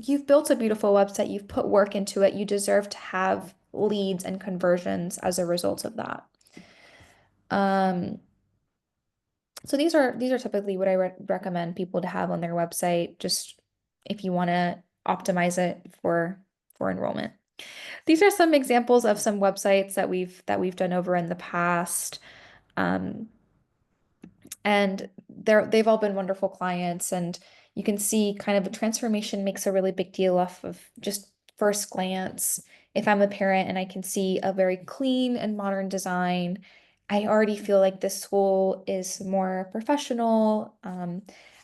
you've built a beautiful website, you've put work into it, you deserve to have leads and conversions as a result of that. So these are typically what I recommend people to have on their website, just if you want to optimize it for enrollment. These are some examples of some websites that we've done over in the past. And they've all been wonderful clients, and you can see kind of a transformation makes a really big deal off of just first glance. If I'm a parent and I can see a very clean and modern design, I already feel like this school is more professional.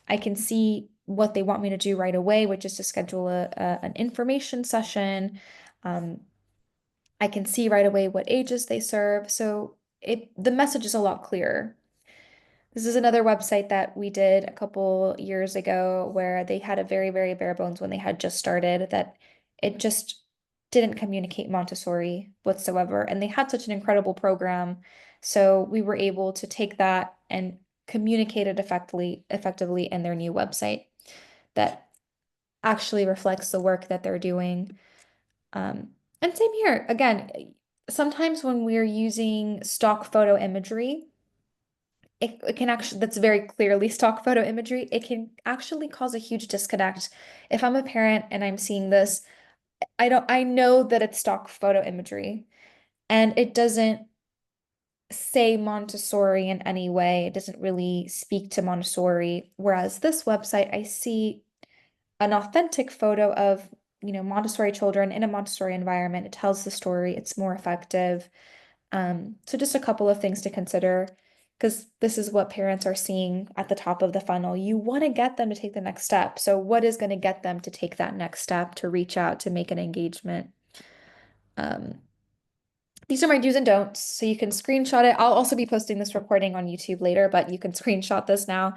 I can see what they want me to do right away, which is to schedule an information session. I can see right away what ages they serve, so the message is a lot clearer. This is another website that we did a couple years ago where they had a very, very bare bones when they had just started, that it just didn't communicate Montessori whatsoever, and they had such an incredible program. So we were able to take that and communicate it effectively in their new website that actually reflects the work that they're doing. And same here. Again, sometimes when we're using stock photo imagery, it can actually, that's very clearly stock photo imagery, it can actually cause a huge disconnect. If I'm a parent and I'm seeing this, I know that it's stock photo imagery and it doesn't say Montessori in any way. It doesn't really speak to Montessori. Whereas this website, I see an authentic photo of, Montessori children in a Montessori environment. It tells the story, it's more effective. So just a couple of things to consider, because this is what parents are seeing at the top of the funnel. You want to get them to take the next step. So what is going to get them to take that next step, to reach out, to make an engagement? These are my do's and don'ts, so you can screenshot it. I'll also be posting this recording on YouTube later, but you can screenshot this now.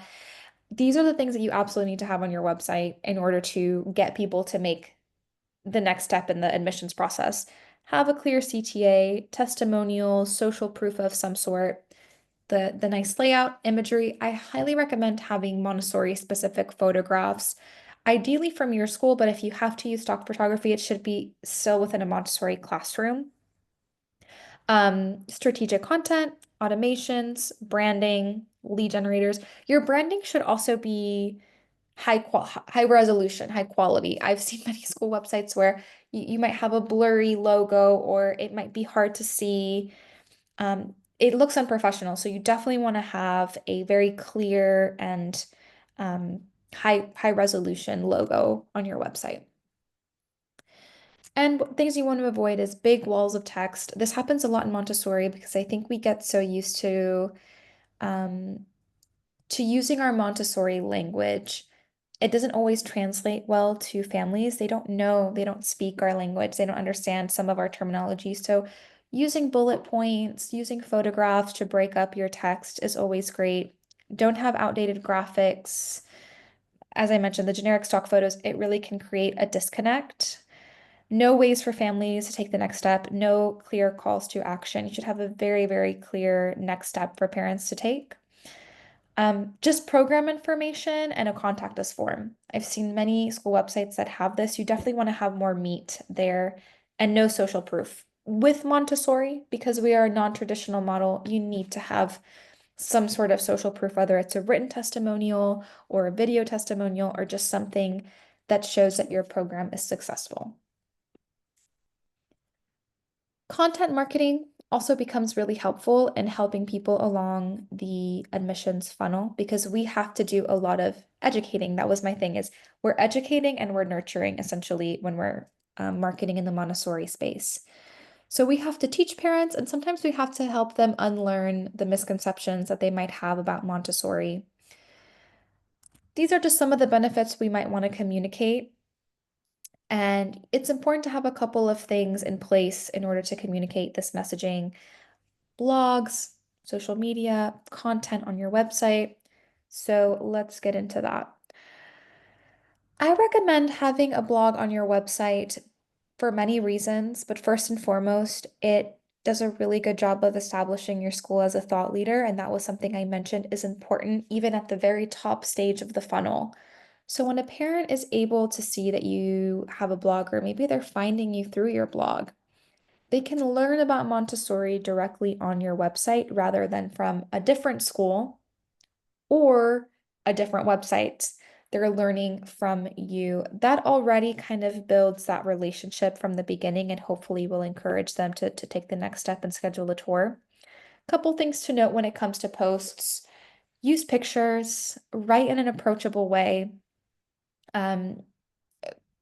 These are the things that you absolutely need to have on your website in order to get people to make the next step in the admissions process. Have a clear CTA, testimonial, social proof of some sort, the nice layout, imagery. I highly recommend having Montessori specific photographs, ideally from your school, but if you have to use stock photography, it should be still within a Montessori classroom. Strategic content, automations, branding, lead generators. Your branding should also be high resolution, high quality. I've seen many school websites where you might have a blurry logo or it might be hard to see. It looks unprofessional. So you definitely want to have a very clear and high resolution logo on your website. And things you want to avoid is big walls of text. This happens a lot in Montessori because I think we get so used um, to using our Montessori language. It doesn't always translate well to families. They don't know, they don't speak our language, they don't understand some of our terminology. So using bullet points, using photographs to break up your text is always great. Don't have outdated graphics. As I mentioned, the generic stock photos, it really can create a disconnect. No ways for families to take the next step, no clear calls to action. You should have a very, very clear next step for parents to take. Just program information and a contact us form. I've seen many school websites that have this. You definitely want to have more meat there and no social proof. With Montessori, because we are a non-traditional model, you need to have some sort of social proof, whether it's a written testimonial or a video testimonial or just something that shows that your program is successful. Content marketing also becomes really helpful in helping people along the admissions funnel because we have to do a lot of educating. That was my thing, is we're educating and we're nurturing essentially when we're marketing in the Montessori space. So we have to teach parents, and sometimes we have to help them unlearn the misconceptions that they might have about Montessori. These are just some of the benefits we might want to communicate. And it's important to have a couple of things in place in order to communicate this messaging: blogs, social media, content on your website. So let's get into that. I recommend having a blog on your website for many reasons, but first and foremost, it does a really good job of establishing your school as a thought leader, and that was something I mentioned is important even at the very top stage of the funnel. So when a parent is able to see that you have a blog, or maybe they're finding you through your blog, they can learn about Montessori directly on your website rather than from a different school or a different website. They're learning from you. That already kind of builds that relationship from the beginning and hopefully will encourage them to take the next step and schedule a tour. Couple things to note when it comes to posts: use pictures, write in an approachable way, um,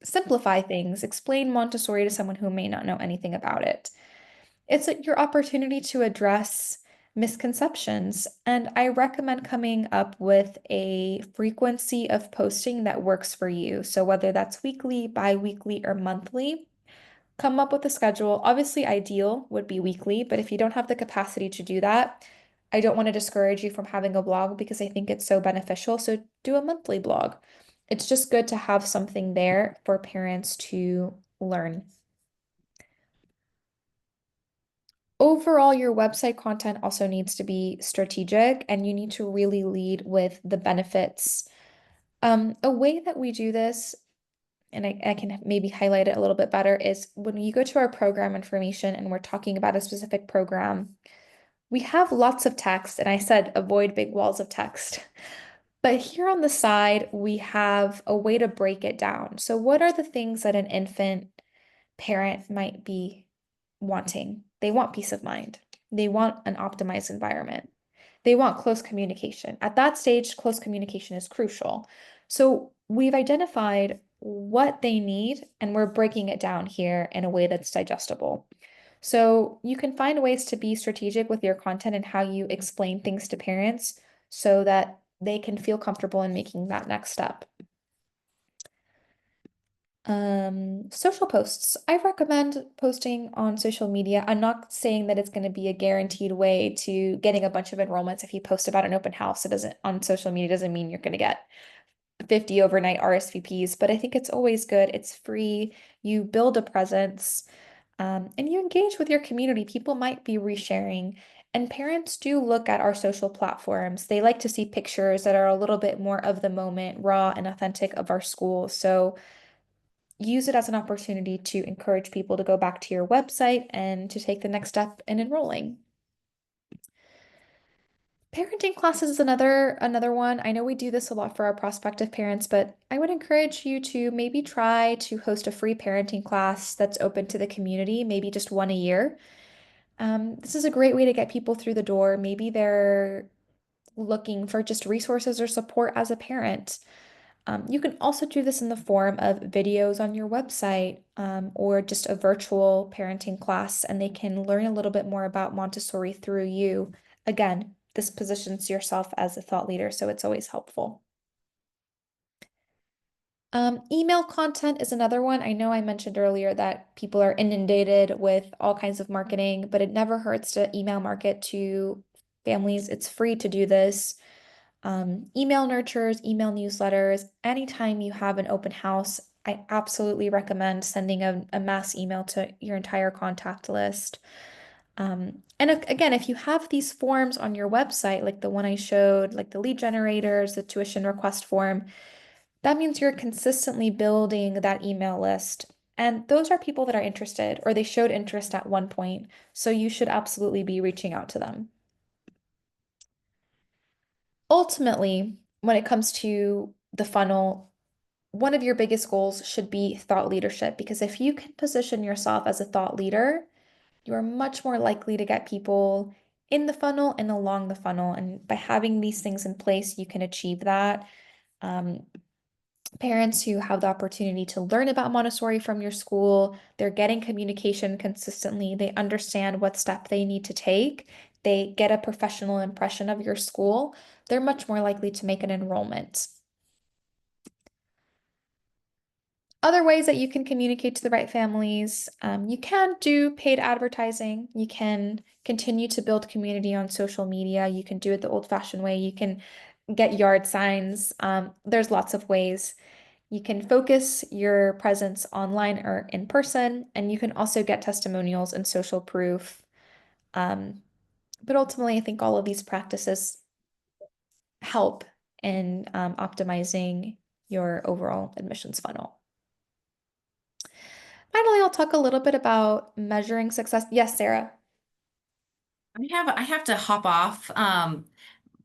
simplify things, explain Montessori to someone who may not know anything about it. It's your opportunity to address misconceptions, and I recommend coming up with a frequency of posting that works for you. So whether that's weekly, bi-weekly, or monthly, come up with a schedule. Obviously, ideal would be weekly, but if you don't have the capacity to do that, I don't want to discourage you from having a blog because I think it's so beneficial. So do a monthly blog. It's just good to have something there for parents to learn. Overall, your website content also needs to be strategic and you need to really lead with the benefits. A way that we do this, and I can maybe highlight it a little bit better, is when you go to our program information and we're talking about a specific program, we have lots of text, and I said avoid big walls of text. But here on the side, we have a way to break it down. So, what are the things that an infant parent might be wanting? They want peace of mind. They want an optimized environment. They want close communication. At that stage, close communication is crucial. So we've identified what they need and we're breaking it down here in a way that's digestible. So you can find ways to be strategic with your content and how you explain things to parents so that they can feel comfortable in making that next step. Social posts. I recommend posting on social media. I'm not saying that it's going to be a guaranteed way to getting a bunch of enrollments. If you post about an open house, it doesn't on social media doesn't mean you're going to get 50 overnight RSVPs, but I think it's always good. It's free. You build a presence, and you engage with your community. People might be resharing, and parents do look at our social platforms. They like to see pictures that are a little bit more of the moment, raw and authentic of our school. So use it as an opportunity to encourage people to go back to your website and to take the next step in enrolling. Parenting classes is another one. I know we do this a lot for our prospective parents, but I would encourage you to maybe try to host a free parenting class that's open to the community, maybe just one a year. This is a great way to get people through the door. Maybe they're looking for just resources or support as a parent. You can also do this in the form of videos on your website, or just a virtual parenting class, and they can learn a little bit more about Montessori through you. Again, this positions yourself as a thought leader, so it's always helpful. Email content is another one. I know I mentioned earlier that people are inundated with all kinds of marketing, but it never hurts to email market to families. It's free to do this. Email nurtures, email newsletters. Anytime you have an open house, I absolutely recommend sending a mass email to your entire contact list. And again, if you have these forms on your website, like the one I showed, like the lead generators, the tuition request form, that means you're consistently building that email list. And those are people that are interested or they showed interest at one point. So you should absolutely be reaching out to them. Ultimately, when it comes to the funnel, one of your biggest goals should be thought leadership, because if you can position yourself as a thought leader, you are much more likely to get people in the funnel and along the funnel. And by having these things in place, you can achieve that. Parents who have the opportunity to learn about Montessori from your school, they're getting communication consistently, they understand what step they need to take, they get a professional impression of your school, they're much more likely to make an enrollment. Other ways that you can communicate to the right families, you can do paid advertising. You can continue to build community on social media. You can do it the old-fashioned way. You can get yard signs. There's lots of ways. You can focus your presence online or in person, and you can also get testimonials and social proof. But ultimately, I think all of these practices help in optimizing your overall admissions funnel. Finally, I'll talk a little bit about measuring success. Yes, Sarah. I have to hop off.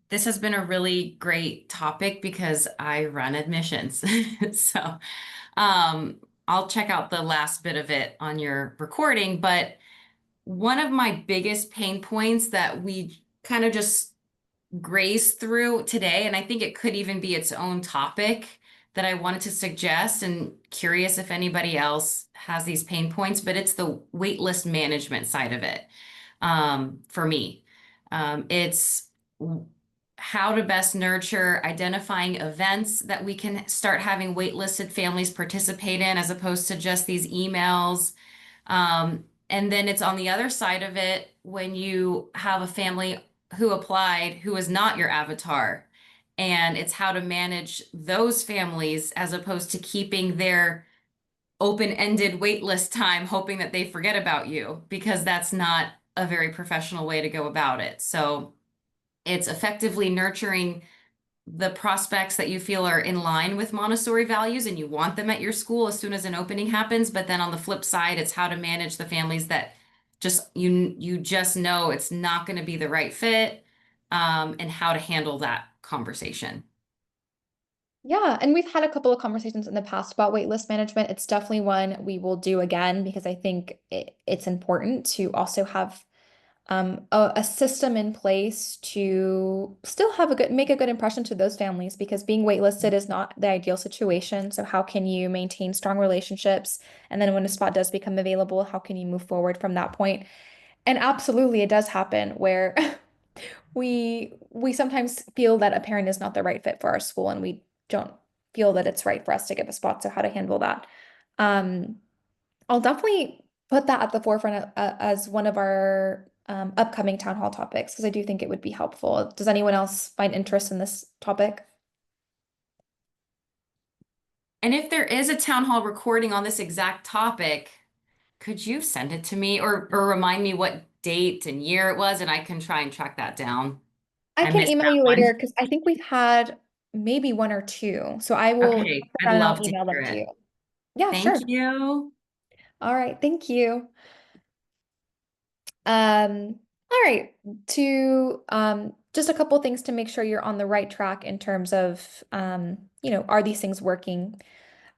This has been a really great topic because I run admissions. So I'll check out the last bit of it on your recording. But one of my biggest pain points that we kind of just graze through today, and I think it could even be its own topic that I wanted to suggest, and curious if anybody else has these pain points, but it's the waitlist management side of it. For me, it's how to best nurture identifying events that we can start having waitlisted families participate in, as opposed to just these emails. And then it's on the other side of it when you have a family who applied who is not your avatar. And it's how to manage those families as opposed to keeping their open-ended waitlist time, hoping that they forget about you, because that's not a very professional way to go about it. So it's effectively nurturing the prospects that you feel are in line with Montessori values and you want them at your school as soon as an opening happens. But then on the flip side, it's how to manage the families that just you just know it's not going to be the right fit, and how to handle that conversation. Yeah, and we've had a couple of conversations in the past about waitlist management. It's definitely one we will do again because I think it's important to also have a system in place to still have make a good impression to those families because being waitlisted is not the ideal situation. So how can you maintain strong relationships? And then when a spot does become available, how can you move forward from that point? And absolutely, it does happen where we sometimes feel that a parent is not the right fit for our school and we don't feel that it's right for us to give a spot. So how to handle that? Um, I'll definitely put that at the forefront as one of our upcoming town hall topics because I do think it would be helpful. Does anyone else find interest in this topic? And if there is a town hall recording on this exact topic, could you send it to me or remind me what date and year it was, and I can try and track that down? I I can missed email that you one. later because I think we've had maybe one or two. So I will Okay, put I'd that and love I'll to email hear them to it. you. Yeah, Thank sure. you. All right, thank you. All right, to just a couple things to make sure you're on the right track in terms of are these things working?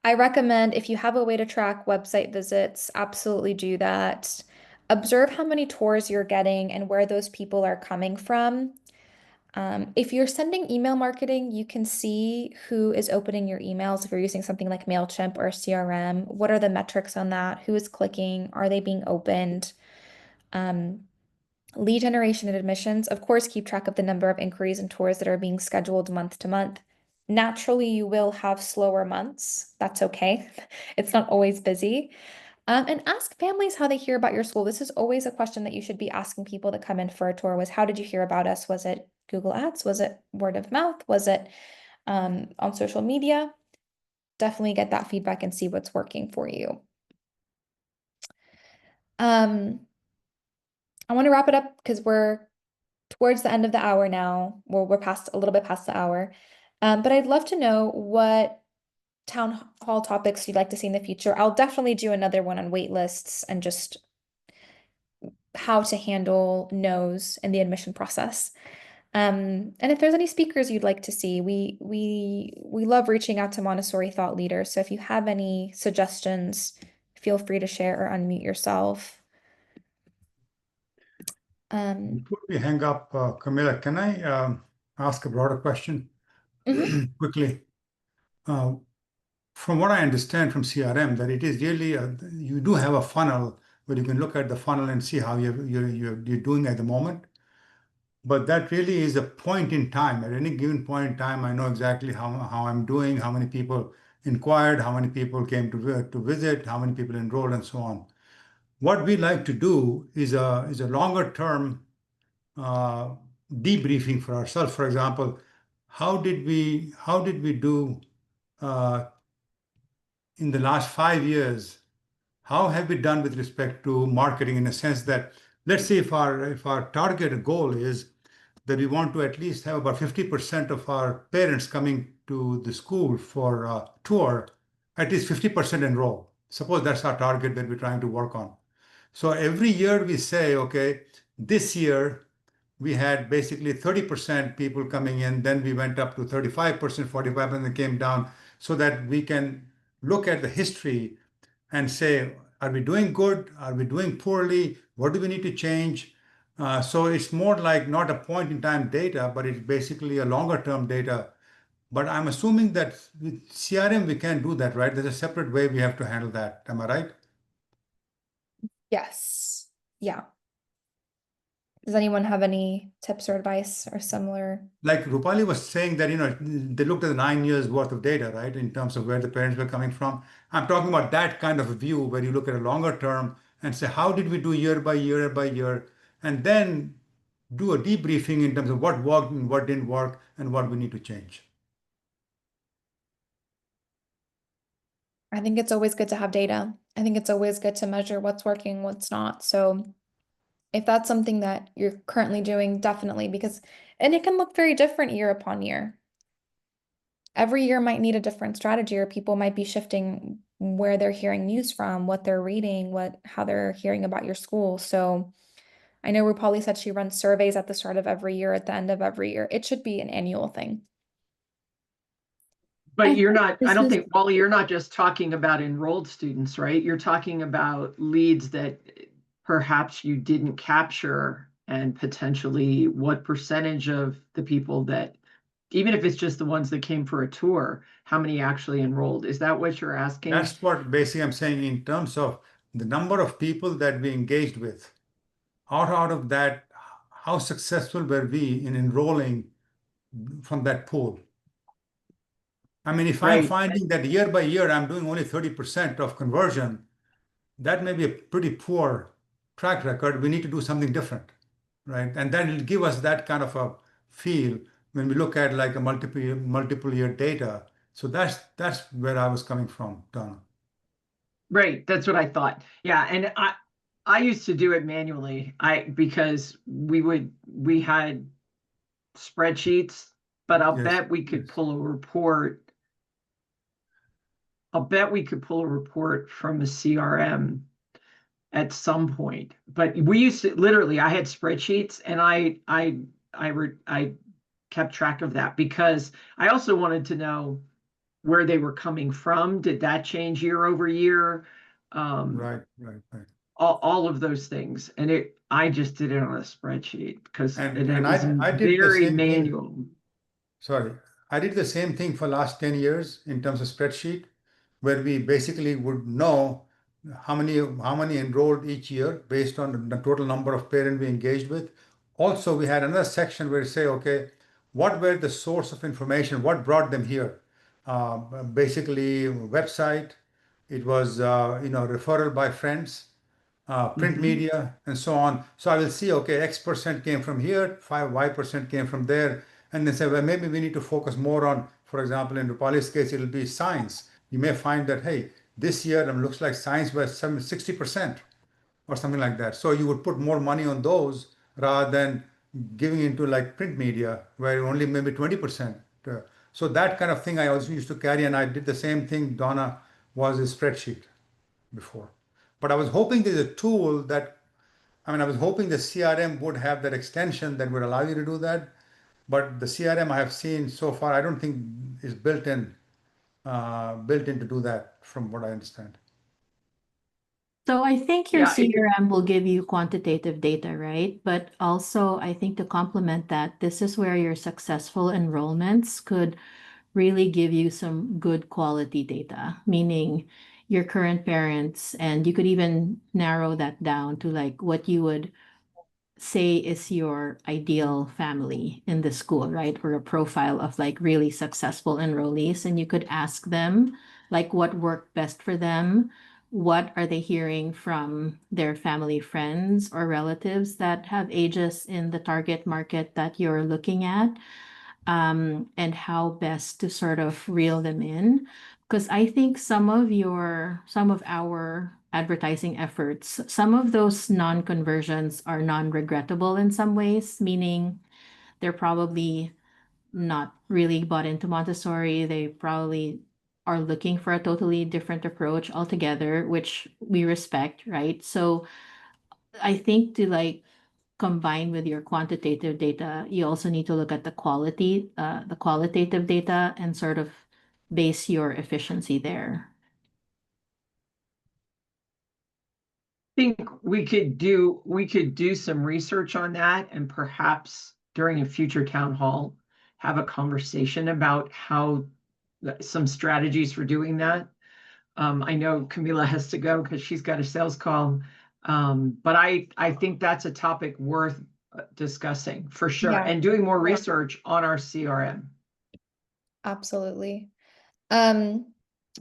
I recommend if you have a way to track website visits, absolutely do that. Observe how many tours you're getting and where those people are coming from. If you're sending email marketing, you can see who is opening your emails. If you're using something like MailChimp or CRM, what are the metrics on that? Who is clicking? Are they being opened? Um, Lead generation and admissions, of course, keep track of the number of inquiries and tours that are being scheduled month to month. Naturally, you will have slower months. That's okay. It's not always busy. And ask families how they hear about your school. This is always a question that you should be asking people that come in for a tour was, how did you hear about us? Was it Google Ads? Was it word of mouth? Was it on social media? Definitely get that feedback and see what's working for you. I want to wrap it up because we're towards the end of the hour now. Well, we're past a little bit past the hour. But I'd love to know what town hall topics you'd like to see in the future. I'll definitely do another one on wait lists and just how to handle no's in the admission process. And if there's any speakers you'd like to see, we love reaching out to Montessori thought leaders. So if you have any suggestions, feel free to share or unmute yourself. Before we hang up, Camilla, can I ask a broader question Mhm. quickly? Uh, from what I understand from CRM, that it is really you do have a funnel where you can look at the funnel and see how you're doing at the moment. But that really is a point in time. At any given point in time, I know exactly how I'm doing, how many people inquired, how many people came to visit, how many people enrolled, and so on. What we like to do is a longer term uh, debriefing for ourselves. For example, how did we do uh, in the last 5 years? How have we done with respect to marketing in a sense that, let's say if our target goal is that we want to at least have about 50% of our parents coming to the school for a tour, at least 50% enroll. Suppose that's our target that we're trying to work on. So every year we say, okay, this year we had basically 30% people coming in, then we went up to 35%, 45%, and came down so that we can look at the history and say, are we doing good? Are we doing poorly? What do we need to change? So it's more like not a point in time data, but it's basically a longer term data. But I'm assuming that with CRM, we can't do that, right? There's a separate way we have to handle that. Am I right? Yes. Yeah. Does anyone have any tips or advice or similar? Like Rupali was saying that, they looked at the 9 years worth of data, right, in terms of where the parents were coming from. I'm talking about that kind of a view where you look at a longer term and say, how did we do year by year, and then do a debriefing in terms of what worked and what didn't work and what we need to change. I think it's always good to have data. I think it's always good to measure what's working, what's not. So if that's something that you're currently doing, definitely, because, and it can look very different year upon year. Every year might need a different strategy, or people might be shifting where they're hearing news from, what they're reading, how they're hearing about your school. So I know Rupali said she runs surveys at the start of every year, at the end of every year. It should be an annual thing. But I you're think not, I this don't is think, Wally, you're not just talking about enrolled students, right? You're talking about leads that perhaps you didn't capture, and potentially what percentage of the people that, even if it's just the ones that came for a tour, how many actually enrolled? Is that what you're asking? That's what basically I'm saying in terms of the number of people that we engaged with. Out of that, how successful were we in enrolling from that pool? I mean, if I'm Right. finding that year by year I'm doing only 30% of conversion, that may be a pretty poor track record. We need to do something different, right? And then it'll give us that kind of a feel when we look at like a multiple year data. So that's where I was coming from, Donna. Right, that's what I thought. Yeah, and I used to do it manually. Because we had spreadsheets, but I'll Yes, bet we could yes. pull a report. I'll bet we could pull a report from a CRM at some point. But we used to literally, I had spreadsheets, and I kept track of that because I also wanted to know where they were coming from. Did that change year over year? Right. All of those things. And I just did it on a spreadsheet because And it and was I did the very same thing. manual. Sorry, I did the same thing for last 10 years in terms of spreadsheet, where we basically would know how many enrolled each year based on the total number of parents we engaged with. Also, we had another section where we say, okay, what were the source of information? What brought them here? Basically, website. It was referral by friends, print Mhm. media, and so on. So I will see, okay, X% came from here, Y% came from there, and then say, well, maybe we need to focus more on, for example, in Rupali's case, it'll be science. You may find that, hey, this year it looks like science was 60% or something like that. So you would put more money on those rather than giving into like print media where only maybe 20%. So that kind of thing I also used to carry, and I did the same thing. Donna was a spreadsheet before. But I was hoping there's a tool that, I was hoping the CRM would have that extension that would allow you to do that. But the CRM I have seen so far, I don't think is built in to do that from what I understand. So I think your Yeah, CRM will give you quantitative data, right? But also, I think to complement that, this is where your successful enrollments could really give you some good quality data, meaning your current parents, and you could even narrow that down to like what you would say is your ideal family in the school, right? Or a profile of like really successful enrollees. And you could ask them like what worked best for them. What are they hearing from their family, friends, or relatives that have ages in the target market that you're looking at? And how best to sort of reel them in. Because I think some of our advertising efforts, some of those non-conversions are non-regrettable in some ways, meaning they're probably not really bought into Montessori. They probably are looking for a totally different approach altogether, which we respect, right? So I think to like combine with your quantitative data, you also need to look at the qualitative data and sort of base your efficiency there. think we could do some research on that, and perhaps during a future town hall have a conversation about how some strategies for doing that. I know Camila has to go because she's got a sales call. But I think that's a topic worth discussing for sure, Yeah, and doing more research on our CRM. absolutely.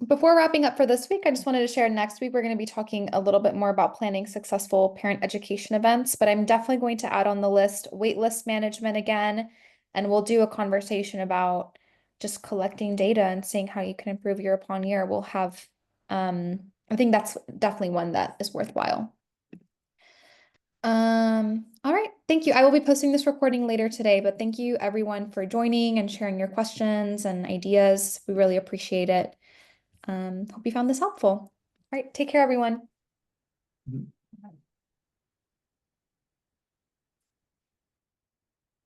Before wrapping up for this week, I just wanted to share next week we're going to be talking a little bit more about planning successful parent education events, but I'm definitely going to add on the list waitlist management again, and we'll do a conversation about just collecting data and seeing how you can improve year upon year. We'll have, I think that's definitely one that is worthwhile. All right, thank you. I will be posting this recording later today, but thank you everyone for joining and sharing your questions and ideas. We really appreciate it. Hope you found this helpful. All right, take care, everyone. Mhm.